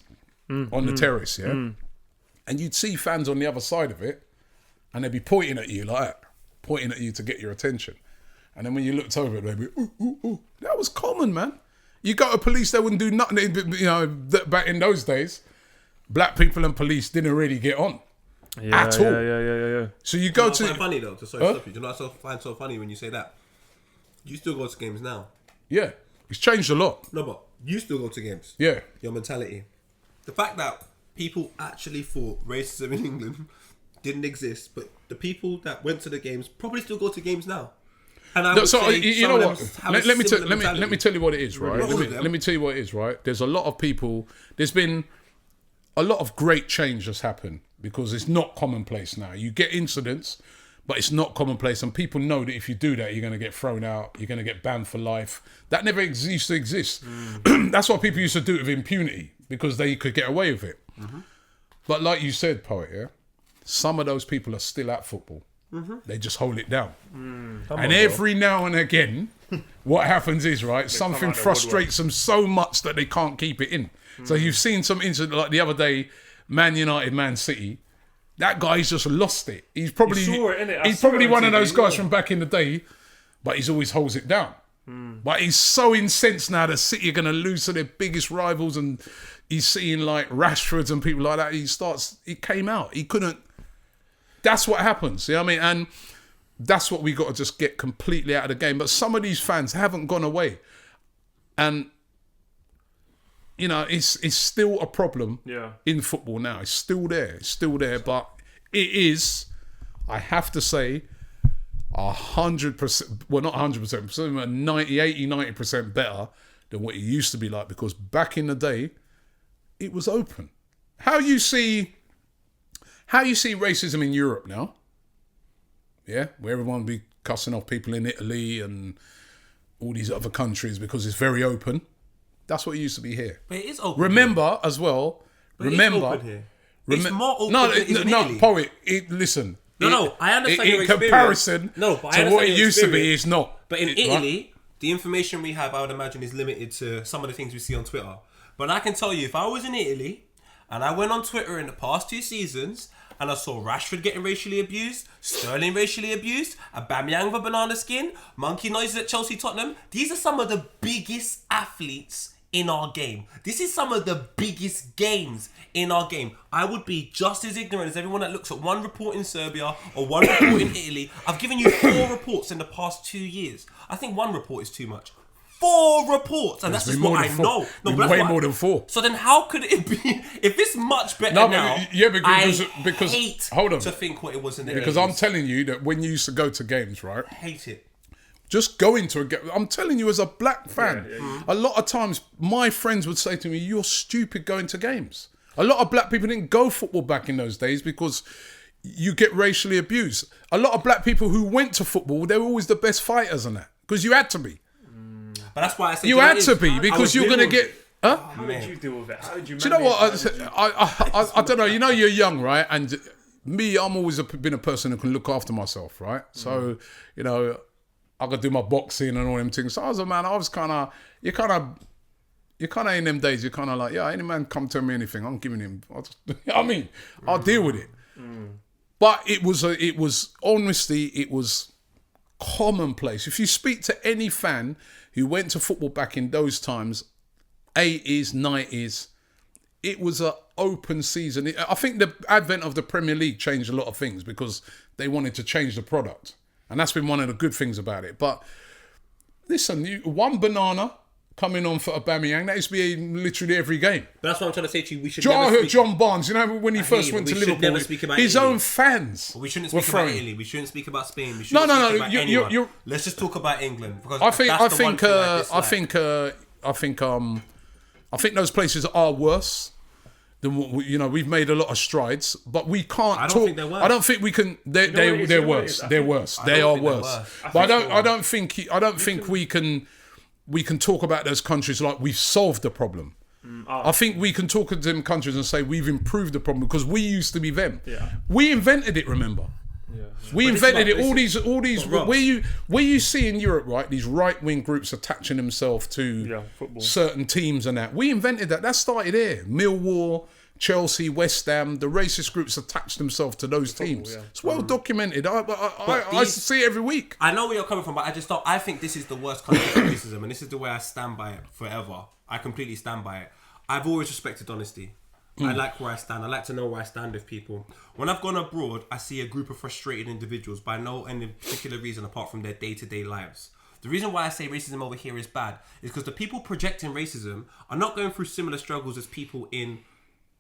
on the terrace, yeah? And you'd see fans on the other side of it, and they'd be pointing at you like that, pointing at you to get your attention. And then when you looked over, they'd be, ooh, ooh, ooh. That was common, man. You go to police, they wouldn't do nothing. You know, back in those days, black people and police didn't really get on at all. Yeah. So you go I find to... funny though. Sorry, stop you. Do you know what I find so funny when you say that? You still go to games now. Yeah, it's changed a lot. No, but you still go to games. Yeah. Your mentality. The fact that people actually thought racism in England didn't exist, but the people that went to the games probably still go to games now. And I would So say you some know of them what? have a Let me similar mentality. let me tell you what it is, right? Not all of them. Let me tell you what it is, right? There's a lot of people. There's been a lot of great change has happened because it's not commonplace now. You get incidents, but it's not commonplace, and people know that if you do that, you're going to get thrown out. You're going to get banned for life. That never used to exist. That's why people used to do it with impunity because they could get away with it. But like you said, Poet, yeah, some of those people are still at football. They just hold it down. And every now and again, what happens is, right, something frustrates them so much that they can't keep it in. So you've seen some incident like the other day, Man United, Man City. That guy's just lost it. He's probably saw it, innit? I he's saw probably it on one of TV, those guys yeah. from back in the day, but he's always holds it down. But he's so incensed now that City are going to lose to their biggest rivals, and he's seeing like Rashfords and people like that. He came out. He couldn't. That's what happens. You know what I mean? And that's what we got to just get completely out of the game. But some of these fans haven't gone away. And, you know, it's still a problem in football now. It's still there. But it is, I have to say, 100%, well, not 100%, 90, 80, 90% better than what it used to be like. Because back in the day, it was open. How you see racism in Europe now, yeah, where everyone be cussing off people in Italy and all these other countries because it's very open. That's what it used to be here. But it is open. Remember as well. But it's open here. It's more open than it is in Italy. Poet. Listen. No, I understand your in experience. comparison but I to understand what it your used to be, experience. it's not. But in Italy, the information we have, I would imagine, is limited to some of the things we see on Twitter. But I can tell you, if I was in Italy and I went on Twitter in the past 2 seasons and I saw Rashford getting racially abused, Sterling racially abused, Aubameyang with a banana skin, monkey noises at Chelsea, Tottenham, these are some of the biggest athletes in our game. This is some of the biggest games in our game. I would be just as ignorant as everyone that looks at one report in Serbia or one report in Italy. I've given you 4 reports in the past 2 years. I think 1 report is too much. 4 reports, and that's just what I know. No, but that's way more than 4. So then, how could it be if it's much better now? Yeah, because hate hold on, to think what it was in the because 80s. I'm telling you that when you used to go to games, right? Hate it. Just going to a game. I'm telling you, as a black fan, a lot of times my friends would say to me, "You're stupid going to games." A lot of black people didn't go football back in those days because you get racially abused. A lot of black people who went to football, they were always the best fighters and that because you had to be. But that's why I said you had to be because you're going to get. Huh? How did you deal with it? How did you? Do you know what? I don't know. You know, you're young, right? And me, I'm always been a person who can look after myself, right? So, you know, I could do my boxing and all them things. So I was a man. I was kind of, you're kind of in them days. You're kind of like, yeah, any man come tell me anything, I'm giving him. I'll deal with it. But it was honestly, it was commonplace. If you speak to any fan who went to football back in those times, 80s, 90s, it was an open season. I think the advent of the Premier League changed a lot of things because they wanted to change the product. And that's been one of the good things about it. But listen, one banana coming on for Aubameyang, that used to be literally every game. But that's what I'm trying to say to you. We should John Barnes, you know, when he first went to Liverpool, his own fans we shouldn't speak about Italy. We shouldn't speak about Spain. We shouldn't speak about anyone. Let's just talk about England. Because I think those places are worse. You know, we've made a lot of strides, but we can't talk. Think they're worse. I don't think we can. They're worse. They're worse. They are worse. But I don't think we can talk about those countries like we've solved the problem. I think we can talk to them countries and say we've improved the problem because we used to be them. Yeah. We invented it. Remember. Yeah. We invented it. All these where you see in Europe, right? These right wing groups attaching themselves to certain teams and that. We invented that. That started here. Millwall, Chelsea, West Ham. The racist groups attached themselves to those teams. Yeah. It's well documented. I see it every week. I know where you're coming from, but I just don't. I think this is the worst country for racism, and this is the way I stand by it forever. I completely stand by it. I've always respected honesty. I like where I stand. I like to know where I stand with people. When I've gone abroad, I see a group of frustrated individuals by no any particular reason apart from their day-to-day lives. The reason why I say racism over here is bad is because the people projecting racism are not going through similar struggles as people in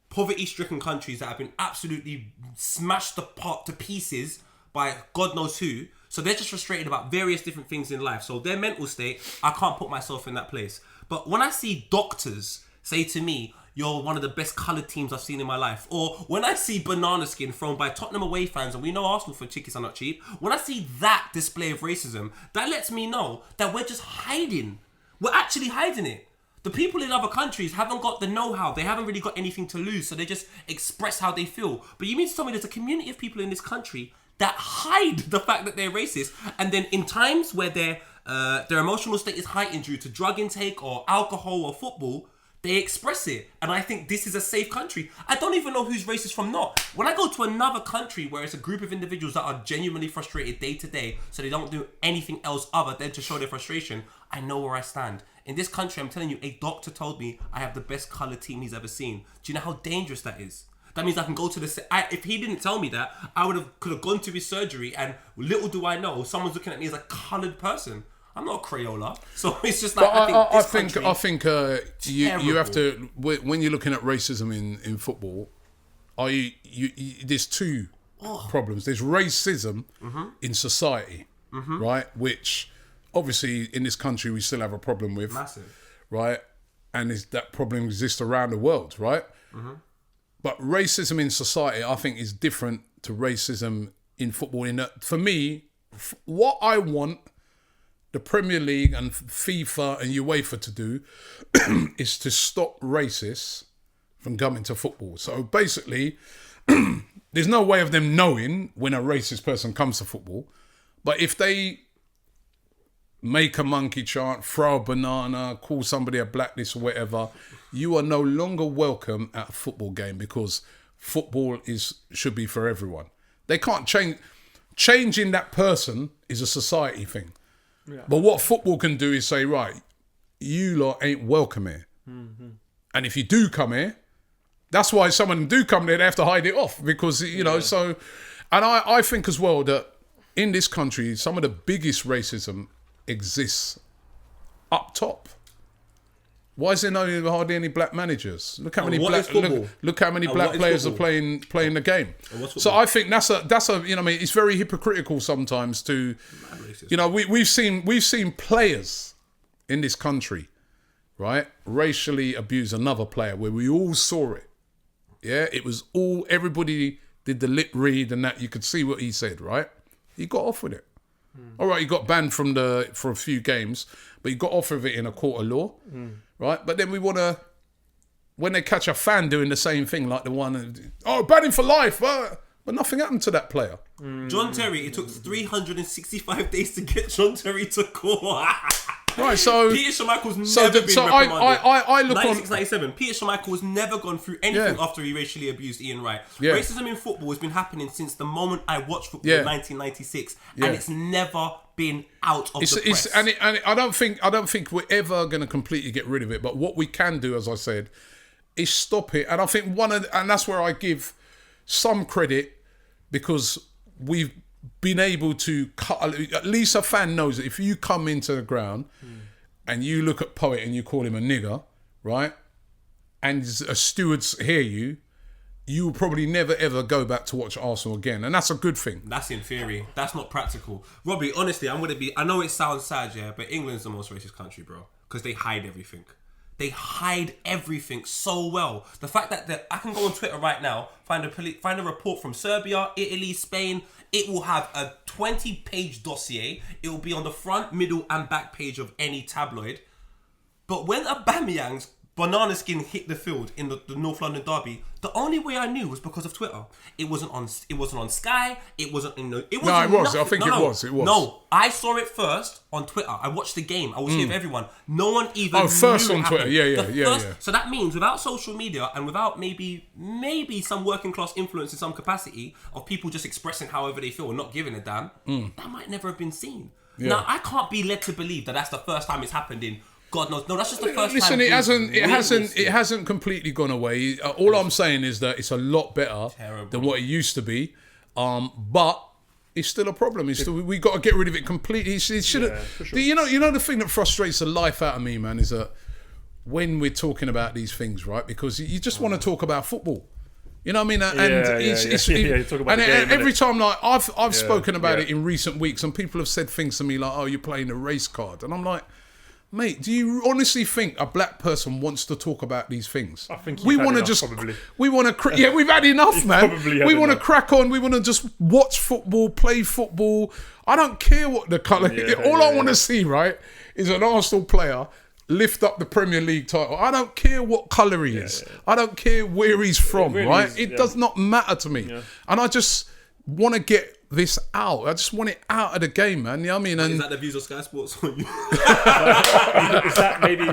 poverty-stricken countries that have been absolutely smashed apart to pieces by God knows who. So they're just frustrated about various different things in life. So their mental state, I can't put myself in that place. But when I see doctors say to me, you're one of the best coloured teams I've seen in my life. Or when I see banana skin thrown by Tottenham away fans, and we know Arsenal for tickets are not cheap, when I see that display of racism, that lets me know that we're just hiding. We're actually hiding it. The people in other countries haven't got the know-how. They haven't really got anything to lose, so they just express how they feel. But you mean to tell me there's a community of people in this country that hide the fact that they're racist, and then in times where their emotional state is heightened due to drug intake or alcohol or football, they express it. And I think this is a safe country. I don't even know who's racist from not. When I go to another country where it's a group of individuals that are genuinely frustrated day to day, so they don't do anything else other than to show their frustration, I know where I stand. In this country, I'm telling you, a doctor told me I have the best coloured team he's ever seen. Do you know how dangerous that is? That means I can go to if he didn't tell me that, I could have gone to his surgery, and little do I know, someone's looking at me as a coloured person. I'm not a Crayola, so it's just like I think you have to, when you're looking at racism in football, there's two problems. There's racism in society, right? Which obviously in this country we still have a problem with, massive, right? And that problem exists around the world, right? But racism in society, I think, is different to racism in football. In that, for me, what I want the Premier League and FIFA and UEFA to do is to stop racists from coming to football. So basically, there's no way of them knowing when a racist person comes to football. But if they make a monkey chant, throw a banana, call somebody a blacklist or whatever, you are no longer welcome at a football game because football should be for everyone. They can't change. Changing that person is a society thing. Yeah. But what football can do is say, right, you lot ain't welcome here. And if you do come here, that's why some of them do come there, they have to hide it off because, you know, so... And I think as well that in this country, some of the biggest racism exists up top. Why is there hardly any black managers? Look how many black look how many black players are playing the game. So I think that's a you know, I mean, it's very hypocritical sometimes to, you know, we've seen players in this country, right, racially abuse another player where we all saw it. Yeah, it was all, everybody did the lip read and that, you could see what he said, right? He got off with it. All right, he got banned for a few games, but he got off with it in a court of law, right? But then we want to, when they catch a fan doing the same thing, like the one, ban him for life, but nothing happened to that player. John Terry, it took 365 days to get John Terry to court. Right, so Peter Schmeichel's never been reprimanded. I look 96, 97. Peter Schmeichel's never gone through anything after he racially abused Ian Wright. Racism in football has been happening since the moment I watched football in 1996, and it's never been out of the press. And I don't think we're ever going to completely get rid of it. But what we can do, as I said, is stop it. And I think and that's where I give some credit, because we've been able to cut, at least a fan knows that if you come into the ground and you look at Poet and you call him a nigger, right, and a stewards hear you, you will probably never ever go back to watch Arsenal again, and that's a good thing. That's in theory. That's not practical. Robbie, honestly, I know it sounds sad, yeah, but England's the most racist country, bro, because they hide everything. They hide everything so well. The fact that I can go on Twitter right now, find a report from Serbia, Italy, Spain. It will have a 20-page dossier. It will be on the front, middle, and back page of any tabloid. But when Aubameyang's banana skin hit the field in the North London derby, the only way I knew was because of Twitter. It wasn't on Sky. It wasn't in the. It wasn't. No, it was. Nothing. I think it was. It was. No, I saw it first on Twitter. I watched the game. I was here with everyone. No one even. Oh, first knew on it Twitter. happened. Yeah. So that means without social media and without maybe some working class influence in some capacity of people just expressing however they feel and not giving a damn, that might never have been seen. Yeah. Now I can't be led to believe that that's the first time it's happened in. God knows. No, that's just the first time. Listen, it hasn't completely gone away. All I'm saying is that it's a lot better than what it used to be. But it's still a problem. We got to get rid of it completely. It should have. Sure. You know the thing that frustrates the life out of me, man, is that when we're talking about these things, right? Because you just want to talk about football. You know what I mean? And every time, like I've spoken about it in recent weeks, and people have said things to me like, "Oh, you're playing a race card," and I'm like, mate, do you honestly think a black person wants to talk about these things? I think we want to just, we want to, we've had enough, man. We want to crack on. We want to just watch football, play football. I don't care what the colour. All I want to see, right, is an Arsenal player lift up the Premier League title. I don't care what colour he is. I don't care where he's from, really right? It does not matter to me. Yeah. And I just want to get this out. I just want it out of the game, man. You know what I mean? And is that the views of Sky Sports on you? is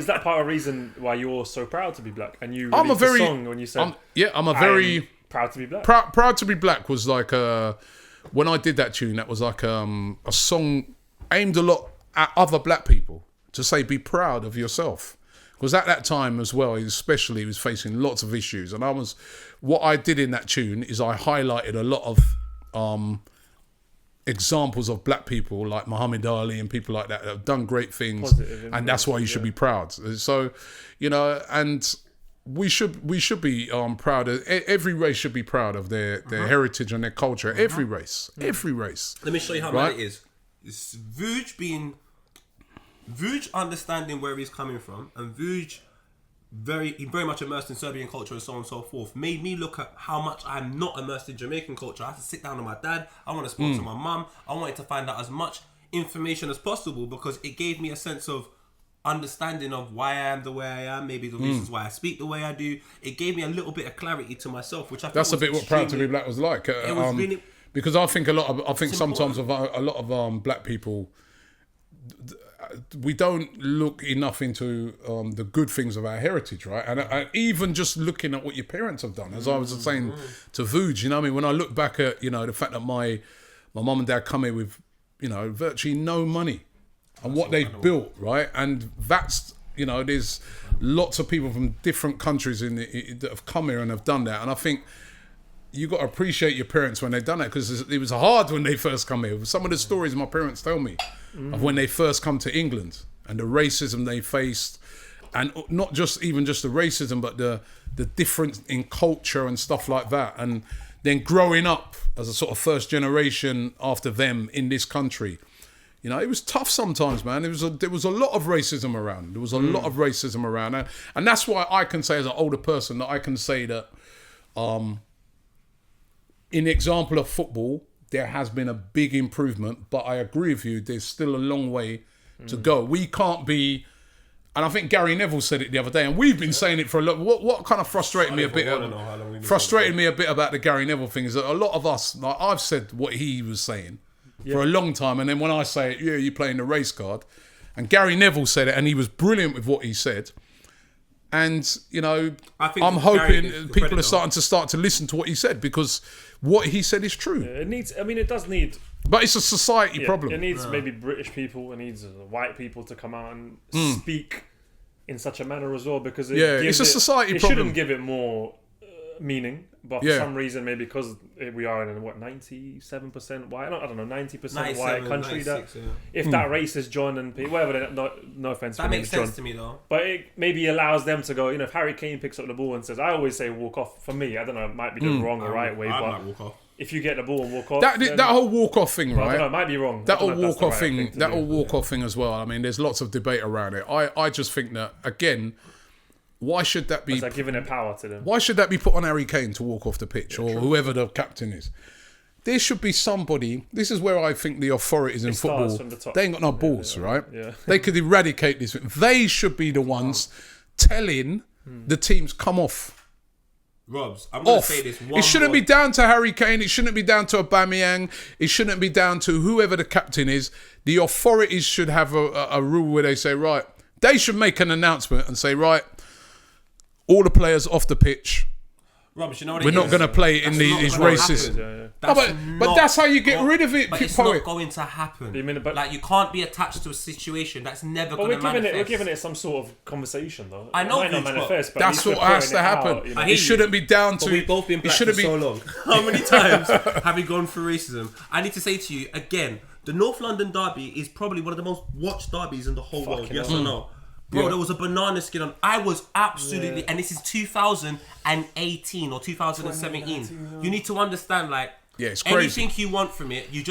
that part of the reason why you're so proud to be black? And you released a song when you said, I'm very proud to be black. Proud to be black was like when I did that tune, that was like a song aimed a lot at other black people to say be proud of yourself. Because at that time as well, especially, he was facing lots of issues, and what I did in that tune is I highlighted a lot of examples of black people like Muhammad Ali and people like that have done great things, and that's why you should be proud. So, you know, and we should be proud of, every race should be proud of their heritage and their culture. Every race. Let me show you how bad it is. It's Vuj understanding where he's coming from, and Vuj very much immersed in Serbian culture and so on and so forth, made me look at how much I'm not immersed in Jamaican culture. I had to sit down with my dad. I want to sponsor my mum. I wanted to find out as much information as possible, because it gave me a sense of understanding of why I am the way I am, maybe the reasons why I speak the way I do. It gave me a little bit of clarity to myself, which I thought that's a bit what Proud to be Black was like. It was really, because I think sometimes of a lot of black people, we don't look enough into the good things of our heritage, right? And even just looking at what your parents have done, as I was saying to Vuj, you know what I mean? When I look back at, you know, the fact that my mum and dad come here with, you know, virtually no money and what they've built, right? And that's You know, there's lots of people from different countries that have come here and have done that. And I think you got to appreciate your parents when they've done that, because it was hard when they first come here. Some of the stories my parents tell me of when they first come to England and the racism they faced, and not just the racism, but the difference in culture and stuff like that. And then growing up as a sort of first generation after them in this country, you know, it was tough sometimes, man. There was a lot of racism around. And that's why I can say, as an older person, that I can say that in the example of football, there has been a big improvement, but I agree with you, there's still a long way to go. We can't be, and I think Gary Neville said it the other day, and we've been saying it for a lot. What kind of frustrated me a bit about the Gary Neville thing is that a lot of us, like, I've said what he was saying for a long time, and then when I say it, yeah, you're playing the race card, and Gary Neville said it, and he was brilliant with what he said. And, you know, I'm hoping people are starting to listen to what he said, because what he said is true. Yeah, it does need... But it's a society problem. It needs maybe British people, it needs white people to come out and speak in such a manner as well, because it's a society problem. It shouldn't give it more meaning, but for some reason, maybe because we are in a 97% white, I don't know, 90% white country, that if that race is John and whatever, no offense, that makes sense John, to me though. But it maybe allows them to go. You know, if Harry Kane picks up the ball and says, I always say walk off. For me, I don't know, it might be the wrong or right way, but walk off. If you get the ball and walk off, that whole walk off thing, right? I don't know, it might be wrong. That whole walk off thing, off thing as well. I mean, there's lots of debate around it. I just think that, again, why should that be? It's like giving it power to them. Why should that be put on Harry Kane to walk off the pitch, or whoever the captain is? There should be somebody. This is where I think the authorities in football, they ain't got no balls, right? Yeah. They could eradicate this. They should be the ones telling the teams, come off. Robs, I'm going to say this one. It shouldn't be down to Harry Kane. It shouldn't be down to Aubameyang. It shouldn't be down to whoever the captain is. The authorities should have a rule where they say, right, they should make an announcement and say, right, all the players off the pitch. Robs, you know what we're not going to play in these races. But that's how you get rid of it. But it's not going to happen. Like, you can't be attached to a situation that's never going to manifest. We're giving it some sort of conversation, though. I know, it might not manifest, but that's what has to happen. Out, you know? It shouldn't be down to. But we've both been black for so long. How many times have we gone through racism? I need to say to you again, the North London derby is probably one of the most watched derbies in the whole world. Yes or no? Bro, there was a banana skin on. I was absolutely, and this is 2018 or 2017. You need to understand, like, it's crazy. Anything you want from it, I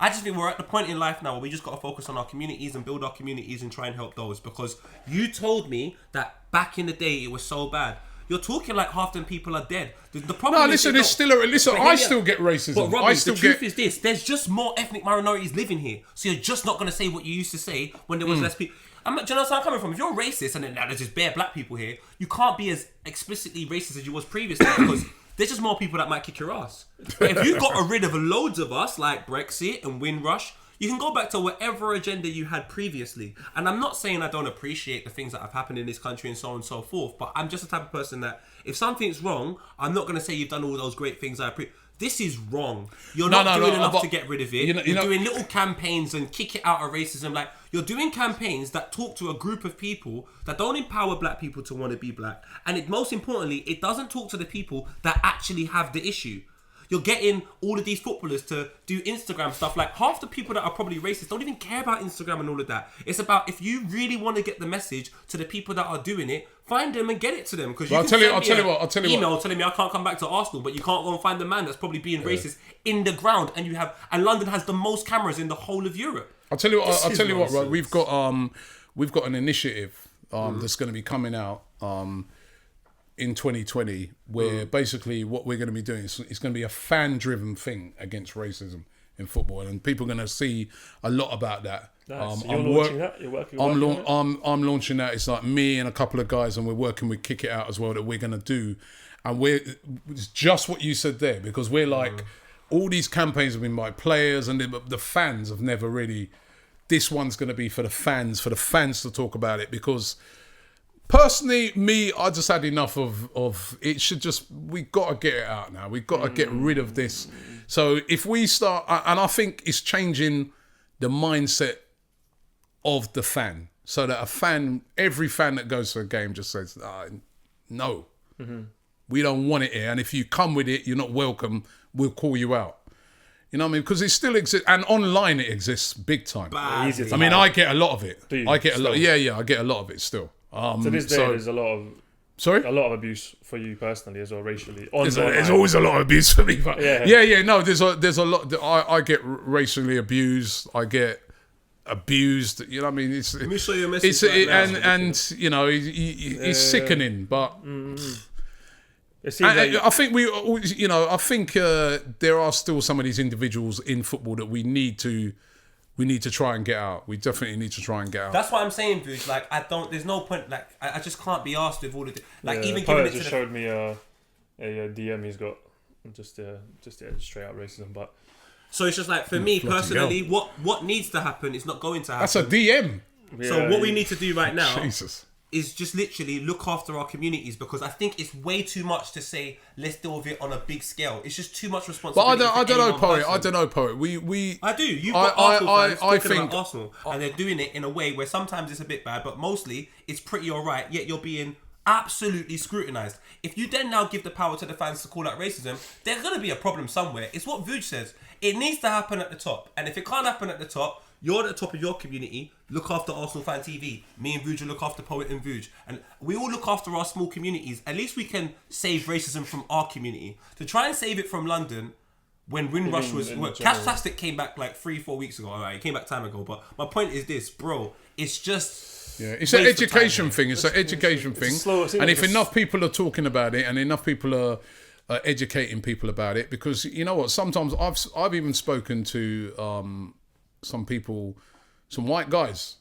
just think we're at the point in life now where we just got to focus on our communities and build our communities and try and help those. Because you told me that back in the day it was so bad. You're talking like half them people are dead. The problem I still get racism. But Robbie, the truth is this: there's just more ethnic minorities living here, so you're just not going to say what you used to say when there was less people. Do you know where I'm coming from? If you're racist and then there's just bare black people here, you can't be as explicitly racist as you was previously, because there's just more people that might kick your ass. But if you got rid of loads of us, like Brexit and Windrush, you can go back to whatever agenda you had previously. And I'm not saying I don't appreciate the things that have happened in this country and so on and so forth, but I'm just the type of person that if something's wrong, I'm not going to say you've done all those great things I appreciate. This is wrong. You're not doing enough to get rid of it. You're doing little campaigns and kick it out of racism. Like, you're doing campaigns that talk to a group of people that don't empower black people to want to be black. And most importantly, it doesn't talk to the people that actually have the issue. You're getting all of these footballers to do Instagram stuff. Like, half the people that are probably racist don't even care about Instagram and all of that. It's about, if you really want to get the message to the people that are doing it, find them and get it to them. Because I'll tell you what. Email telling me I can't come back to Arsenal, but you can't go and find the man that's probably being racist in the ground. And London has the most cameras in the whole of Europe. I'll tell you what. Right, we've got an initiative that's going to be coming out in 2020, where basically what we're going to be doing is it's going to be a fan-driven thing against racism in football, and people are going to see a lot about that. Nice. You're launching that? You're working I'm launching that. It's like me and a couple of guys, and we're working with Kick It Out as well, that we're going to do. And it's just what you said there, because we're like, all these campaigns have been by players, and the fans have never really... This one's going to be for the fans to talk about it, because... Personally, I just had enough of it. We got to get it out now. We've got to get rid of this. So if we start, and I think it's changing the mindset of the fan. so that every fan that goes to a game just says, no, we don't want it here. And if you come with it, you're not welcome. We'll call you out. You know what I mean? Because it still exists, and online it exists big time. I mean, I get a lot of it. I get a lot. Yeah, I get a lot of it still. To this day, there's a lot of. Sorry? A lot of abuse for you personally as well, racially. There's always a lot of abuse for me. But no, there's a lot. I get racially abused. I get abused. You know what I mean? Let me show you a message. And you know, it's sickening. But I think I think there are still some of these individuals in football that we need to try and get out. We definitely need to try and get out. That's what I'm saying, Vuj. Like, there's no point. Like, I just can't be asked with all of it. Like, even giving it just showed me a DM he's got, just straight out racism. But so it's just like, for me personally, what needs to happen is not going to happen. That's a DM. So what we need to do right now Jesus. Is just literally look after our communities, because I think it's way too much to say let's deal with it on a big scale. It's just too much responsibility. But I don't know, poet. I don't know, poet. I do. You've got Arsenal fans talking about Arsenal, and they're doing it in a way where sometimes it's a bit bad, but mostly it's pretty alright. Yet you're being absolutely scrutinised. If you then now give the power to the fans to call out racism, there's gonna be a problem somewhere. It's what Vuj says. It needs to happen at the top, and if it can't happen at the top, you're at the top of your community. Look after Arsenal Fan TV. Me and Vuj will look after Poet and Vuj. And we all look after our small communities. At least we can save racism from our community. To try and save it from London, when Windrush was... Cash Plastic came back like 3-4 weeks ago. Alright, it came back time ago. But my point is this, bro. It's just... Yeah, it's an education thing. It's an education thing. And if enough people are talking about it and enough people are educating people about it, because you know what? Sometimes I've even spoken to... some people, some white guys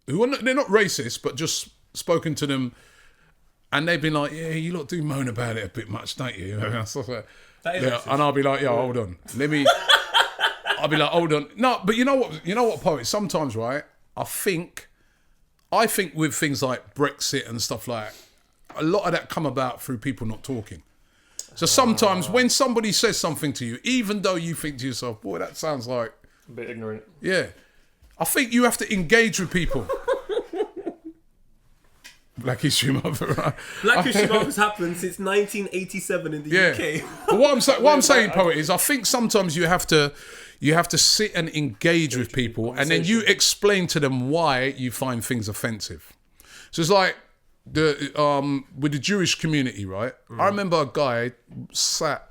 who are they're not racist, but just spoken to them, and they've been like, "Yeah, you lot do moan about it a bit much, don't you?" And I'll be like, "Yeah, hold on, I'll be like, hold on, no." But you know what, poet? Sometimes, right? I think with things like Brexit and stuff like that, a lot of that come about through people not talking. So sometimes when somebody says something to you, even though you think to yourself, "Boy, that sounds like." A bit ignorant. Yeah. I think you have to engage with people. Black History Month, right? Black History Month has happened since 1987 in the UK. But what I'm saying, poet, is I think sometimes you have to sit and engage with people, and then you explain to them why you find things offensive. So it's like with the Jewish community, right? I remember a guy sat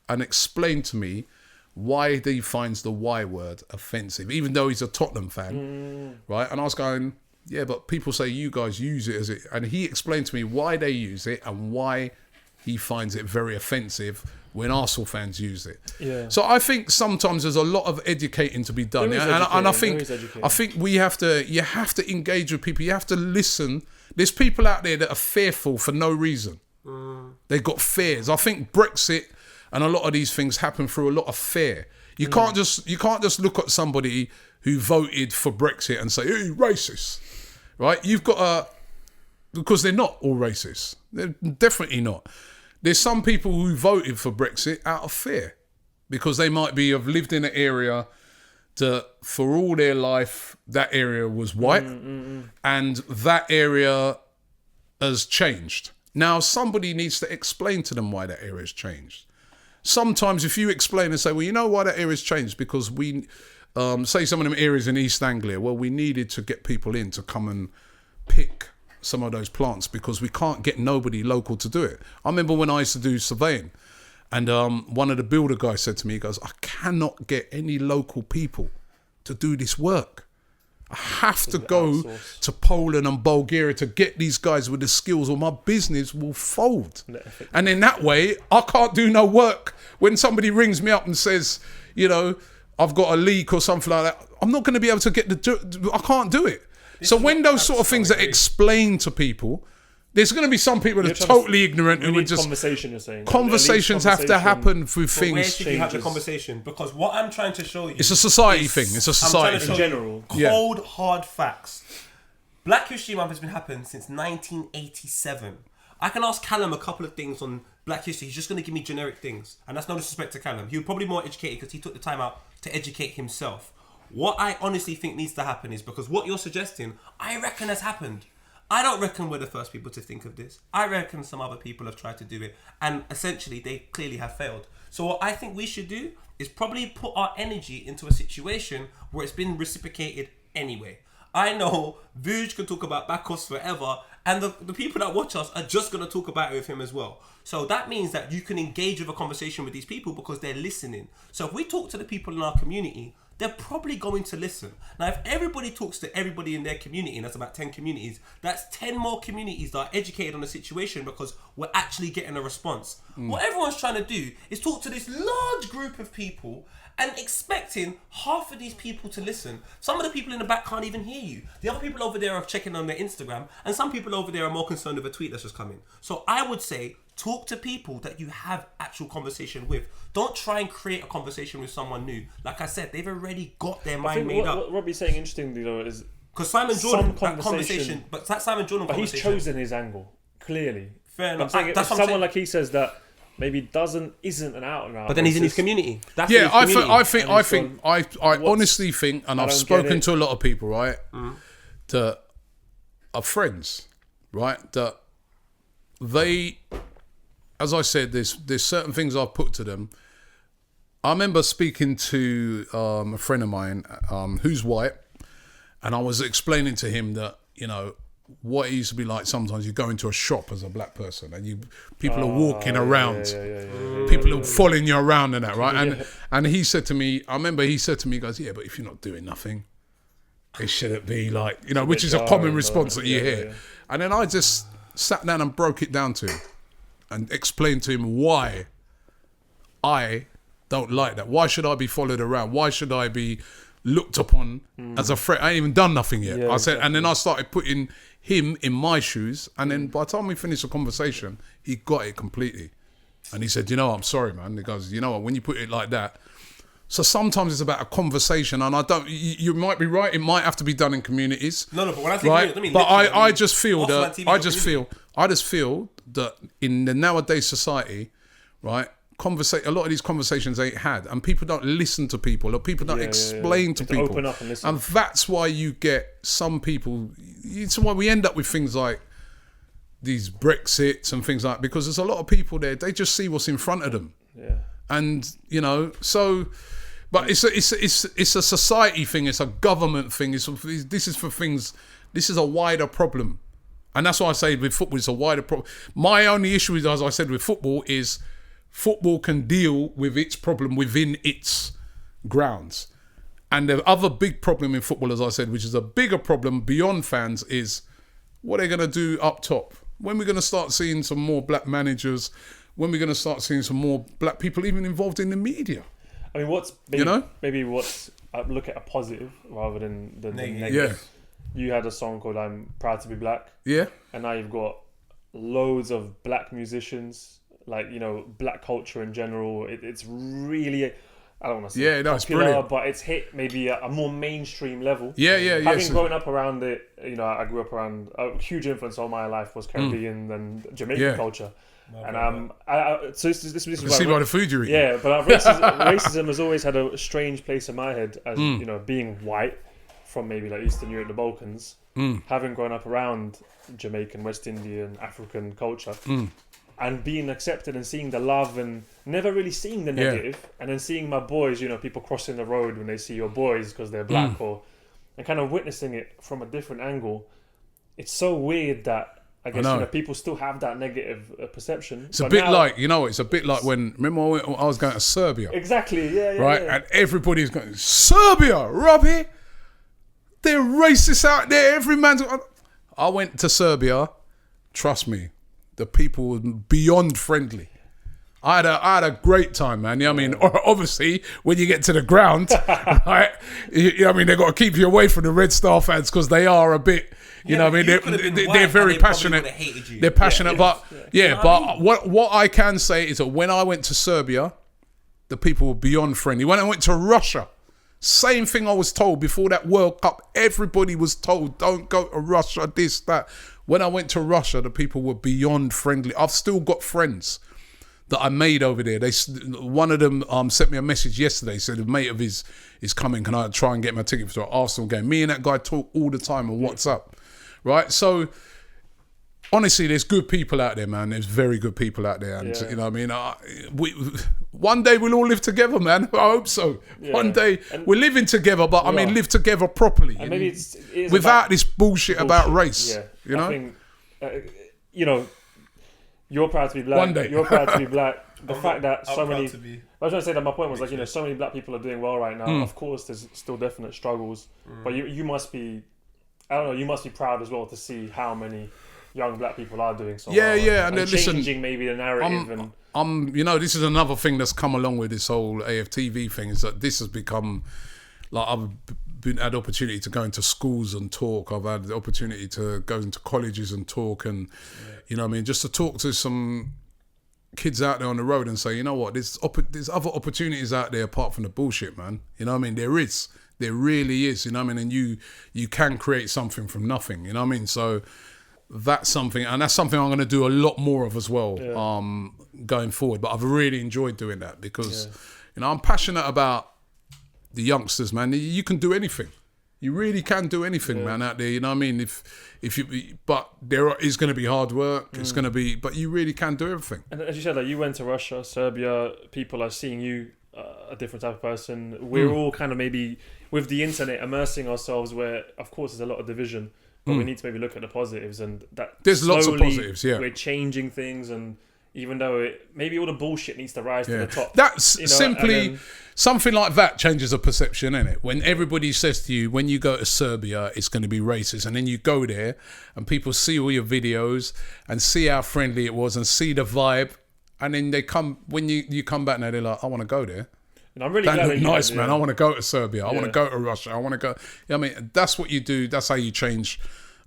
and explained to me why he finds the Y word offensive, even though he's a Tottenham fan, right? And I was going, yeah, but people say you guys use it as it, and he explained to me why they use it and why he finds it very offensive when Arsenal fans use it. Yeah. So I think sometimes there's a lot of educating to be done, and I think you have to engage with people. You have to listen. There's people out there that are fearful for no reason. They've got fears. I think Brexit and a lot of these things happen through a lot of fear. You can't just look at somebody who voted for Brexit and say, "Hey, racist," right? You've got because they're not all racist. They're definitely not. There's some people who voted for Brexit out of fear because they might have lived in an area that for all their life that area was white, and that area has changed. Now somebody needs to explain to them why that area has changed. Sometimes if you explain and say, well, you know why that area's changed? Because we, say some of them areas in East Anglia, well, we needed to get people in to come and pick some of those plants because we can't get nobody local to do it. I remember when I used to do surveying, and one of the builder guys said to me, he goes, "I cannot get any local people to do this work. I have to go to Poland and Bulgaria to get these guys with the skills or my business will fold." And in that way, I can't do no work. When somebody rings me up and says, you know, I've got a leak or something like that, I'm not going to be able to I can't do it. So when those sort of things are explained to people, there's going to be some people that are totally ignorant who would just... Conversation, you're saying. Conversations have to happen through things. Where should you have the conversation? Because what I'm trying to show you... It's a society thing. It's a society thing. In general. Cold, hard facts. Black History Month has been happening since 1987. I can ask Callum a couple of things on Black History. He's just going to give me generic things. And that's no disrespect to Callum. He was probably more educated because he took the time out to educate himself. What I honestly think needs to happen is, because what you're suggesting, I reckon has happened. I don't reckon we're the first people to think of this. I reckon some other people have tried to do it, and essentially they clearly have failed. So what I think we should do is probably put our energy into a situation where it's been reciprocated anyway. I know Vuj can talk about Bakos forever, and the people that watch us are just going to talk about it with him as well. So that means that you can engage with a conversation with these people because they're listening. So if we talk to the people in our community, they're probably going to listen. Now, if everybody talks to everybody in their community, and that's about 10 communities, that's 10 more communities that are educated on the situation because we're actually getting a response. What everyone's trying to do is talk to this large group of people and expecting half of these people to listen. Some of the people in the back can't even hear you. The other people over there are checking on their Instagram, and some people over there are more concerned with a tweet that's just come in. So I would say, talk to people that you have actual conversation with. Don't try and create a conversation with someone new. Like I said, they've already got their mind made up. What Robbie's saying interestingly though is because Simon Jordan, that conversation, but that Simon Jordan but conversation, he's chosen his angle clearly. Fair enough. I'm saying if someone like he says that maybe isn't an out and out, but then he's in his community. That's yeah, his community. I honestly think, and I've spoken to a lot of people, right, that are friends, right, that they, as I said, there's certain things I've put to them. I remember speaking to a friend of mine who's white, and I was explaining to him that, you know, what it used to be like sometimes you go into a shop as a black person and people are walking around, people are following you around and that, right? And he said to me, I remember he said to me, he goes, yeah, but if you're not doing nothing, it shouldn't be like, you know, which is a common response that you hear. And then I just sat down and broke it down to him and explained to him why I don't like that. Why should I be followed around? Why should I be looked upon as a threat? I ain't even done nothing yet. I said, and then I started putting him in my shoes, and then by the time we finished the conversation, he got it completely. And he said, you know, I'm sorry, man. He goes, you know what, when you put it like that, so sometimes it's about a conversation, and you might be right, it might have to be done in communities. No, but when I think right? I mean, but I just feel that in the nowadays society, right, a lot of these conversations ain't had, and people don't listen to people, or people don't explain to people. Open up and listen. And that's why you get some people. It's why we end up with things like these Brexits and things like that, because there's a lot of people there. They just see what's in front of them. Yeah. And you know, so, but it's a society thing. It's a government thing. This is for things. This is a wider problem, and that's why I say with football, it's a wider problem. My only issue is, as I said, with football is. Football can deal with its problem within its grounds. And the other big problem in football, as I said, which is a bigger problem beyond fans, is what they're going to do up top. When we're going to start seeing some more black managers, when we're going to start seeing some more black people even involved in the media. I mean, maybe what's look at a positive rather than the negative. Yeah. You had a song called I'm Proud to Be Black. Yeah. And now you've got loads of black musicians. Like, you know, black culture in general, it's really, I don't want to say popular, it's brilliant. But it's hit maybe a more mainstream level. Having grown up around it, you know, I grew up around, a huge influence on my life was Caribbean and Jamaican culture. And so this is see by the food you eat. Yeah, but racism has always had a strange place in my head as, you know, being white from maybe like Eastern Europe, the Balkans, having grown up around Jamaican, West Indian, African culture. And being accepted and seeing the love and never really seeing the negative, and then seeing my boys, you know, people crossing the road when they see your boys because they're black, and kind of witnessing it from a different angle. It's so weird that I guess you know, people still have that negative perception. It's a bit like, you know, it's a bit like when, remember I was going to Serbia. Exactly, right? And everybody's going, Serbia, Robbie, they're racist out there. Every man's. I went to Serbia, trust me. The people were beyond friendly. I had a great time, man. You know what I mean? Obviously, when you get to the ground, right? You know what I mean? They've got to keep you away from the Red Star fans because they are a bit, you know what I mean? They're very passionate. They're passionate, but what I can say is that when I went to Serbia, the people were beyond friendly. When I went to Russia, same thing I was told before that World Cup. Everybody was told, don't go to Russia, this, that. When I went to Russia, the people were beyond friendly. I've still got friends that I made over there. One of them sent me a message yesterday. Said a mate of his is coming. Can I try and get my ticket for an Arsenal game? Me and that guy talk all the time on WhatsApp, right? So honestly, there's good people out there, man. There's very good people out there, and you know what I mean. One day we'll all live together, man. I hope so. Yeah. One day we're living together, but I mean, live together properly, and maybe it's without this bullshit about race. Yeah. You know, I think, you know. You're proud to be black. One day. You're proud to be black. The fact that so many... I was trying to say that my point was like, you know, so many black people are doing well right now. Of course, there's still definite struggles. But you must be... I don't know, you must be proud as well to see how many young black people are doing so well. Yeah. And changing maybe the narrative. You know, this is another thing that's come along with this whole AFTV thing, is that this has become... Like, I've had the opportunity to go into schools and talk. I've had the opportunity to go into colleges and talk, and you know what I mean, just to talk to some kids out there on the road and say, you know what, there's other opportunities out there apart from the bullshit, man. You know what I mean? There really is. You know what I mean? And you can create something from nothing. You know what I mean? So that's something, and that's something I'm going to do a lot more of as well, going forward. But I've really enjoyed doing that because you know, I'm passionate about the youngsters, man. You can do anything. You really can do anything, man, out there. You know what I mean? But there is going to be hard work. It's going to be, but you really can do everything. And as you said, like, you went to Russia, Serbia. People are seeing you a different type of person. We're all kind of maybe with the internet immersing ourselves, where of course there's a lot of division, but we need to maybe look at the positives, and that there's lots of positives. Yeah, we're changing things, and even though maybe all the bullshit needs to rise to the top. That's, you know, simply something like that changes a perception, innit? When everybody says to you, when you go to Serbia, it's going to be racist, and then you go there and people see all your videos and see how friendly it was and see the vibe, and then they come, when you come back now, they're like, I want to go there. And I'm really glad that nice, man. I want to go to Serbia. I want to go to Russia. I want to go. You know what I mean, that's what you do. That's how you change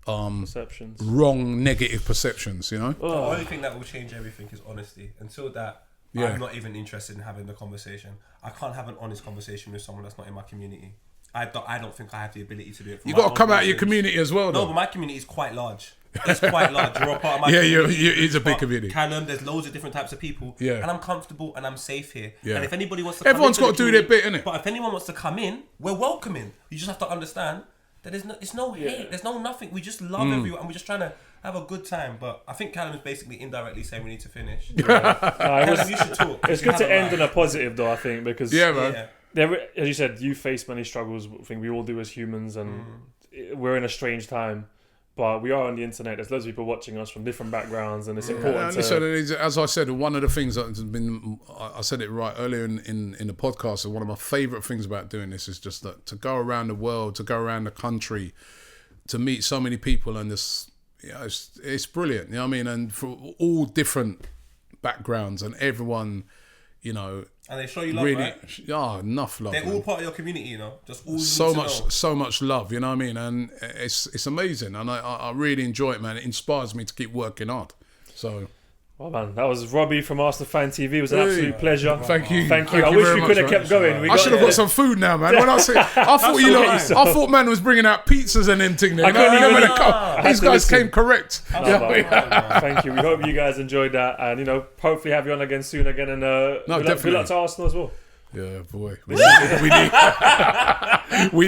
perceptions. Wrong, negative perceptions, you know? The only thing that will change everything is honesty. Until that, I'm not even interested in having the conversation. I can't have an honest conversation with someone that's not in my community. I don't think I have the ability to do it. You got to come out of your community as well, though. No, but my community is quite large. It's quite large. You're a part of my community. It's a big community. Callum, there's loads of different types of people. Yeah. And I'm comfortable and I'm safe here. Yeah. And if anybody wants to Everyone's got to do their bit, innit? But if anyone wants to come in, we're welcoming. You just have to understand that it's no hate. There's no nothing. We just love everyone, and we're just trying to have a good time. But I think Callum is basically indirectly saying we need to finish. Callum, you should talk. It's good to end on a positive, though, I think, because man. As you said, you face many struggles. I think we all do as humans, and we're in a strange time. But we are on the internet. There's loads of people watching us from different backgrounds, and it's important. Listen, as I said, one of the things that has been, I said it right earlier in the podcast, and one of my favourite things about doing this is just that to go around the world, to go around the country, to meet so many people, and this, you know, it's brilliant. You know what I mean? And for all different backgrounds, and everyone, you know. And they show you love, really, right? Yeah, enough love. They're all part of your community, you know. Just all so much love, you know what I mean? And it's amazing, and I really enjoy it, man. It inspires me to keep working hard. So, well, man, that was Robbie from Arsenal Fan TV. It was an absolute pleasure. Thank you. I wish we could have kept going. I should have got some food now, man. When I thought man was bringing out pizzas and them thing. These guys came correct. Thank you. We hope you guys enjoyed that, and you know, hopefully have you on again soon again. And good luck to Arsenal as well. Yeah, boy. We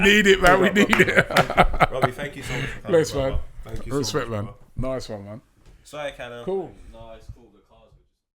need it, man. We need it. Robbie, thank you so much for coming. Bless, man. Thank you so Respect, much, man. Nice one, man. Sorry, Callum. Cool. No, it's cool.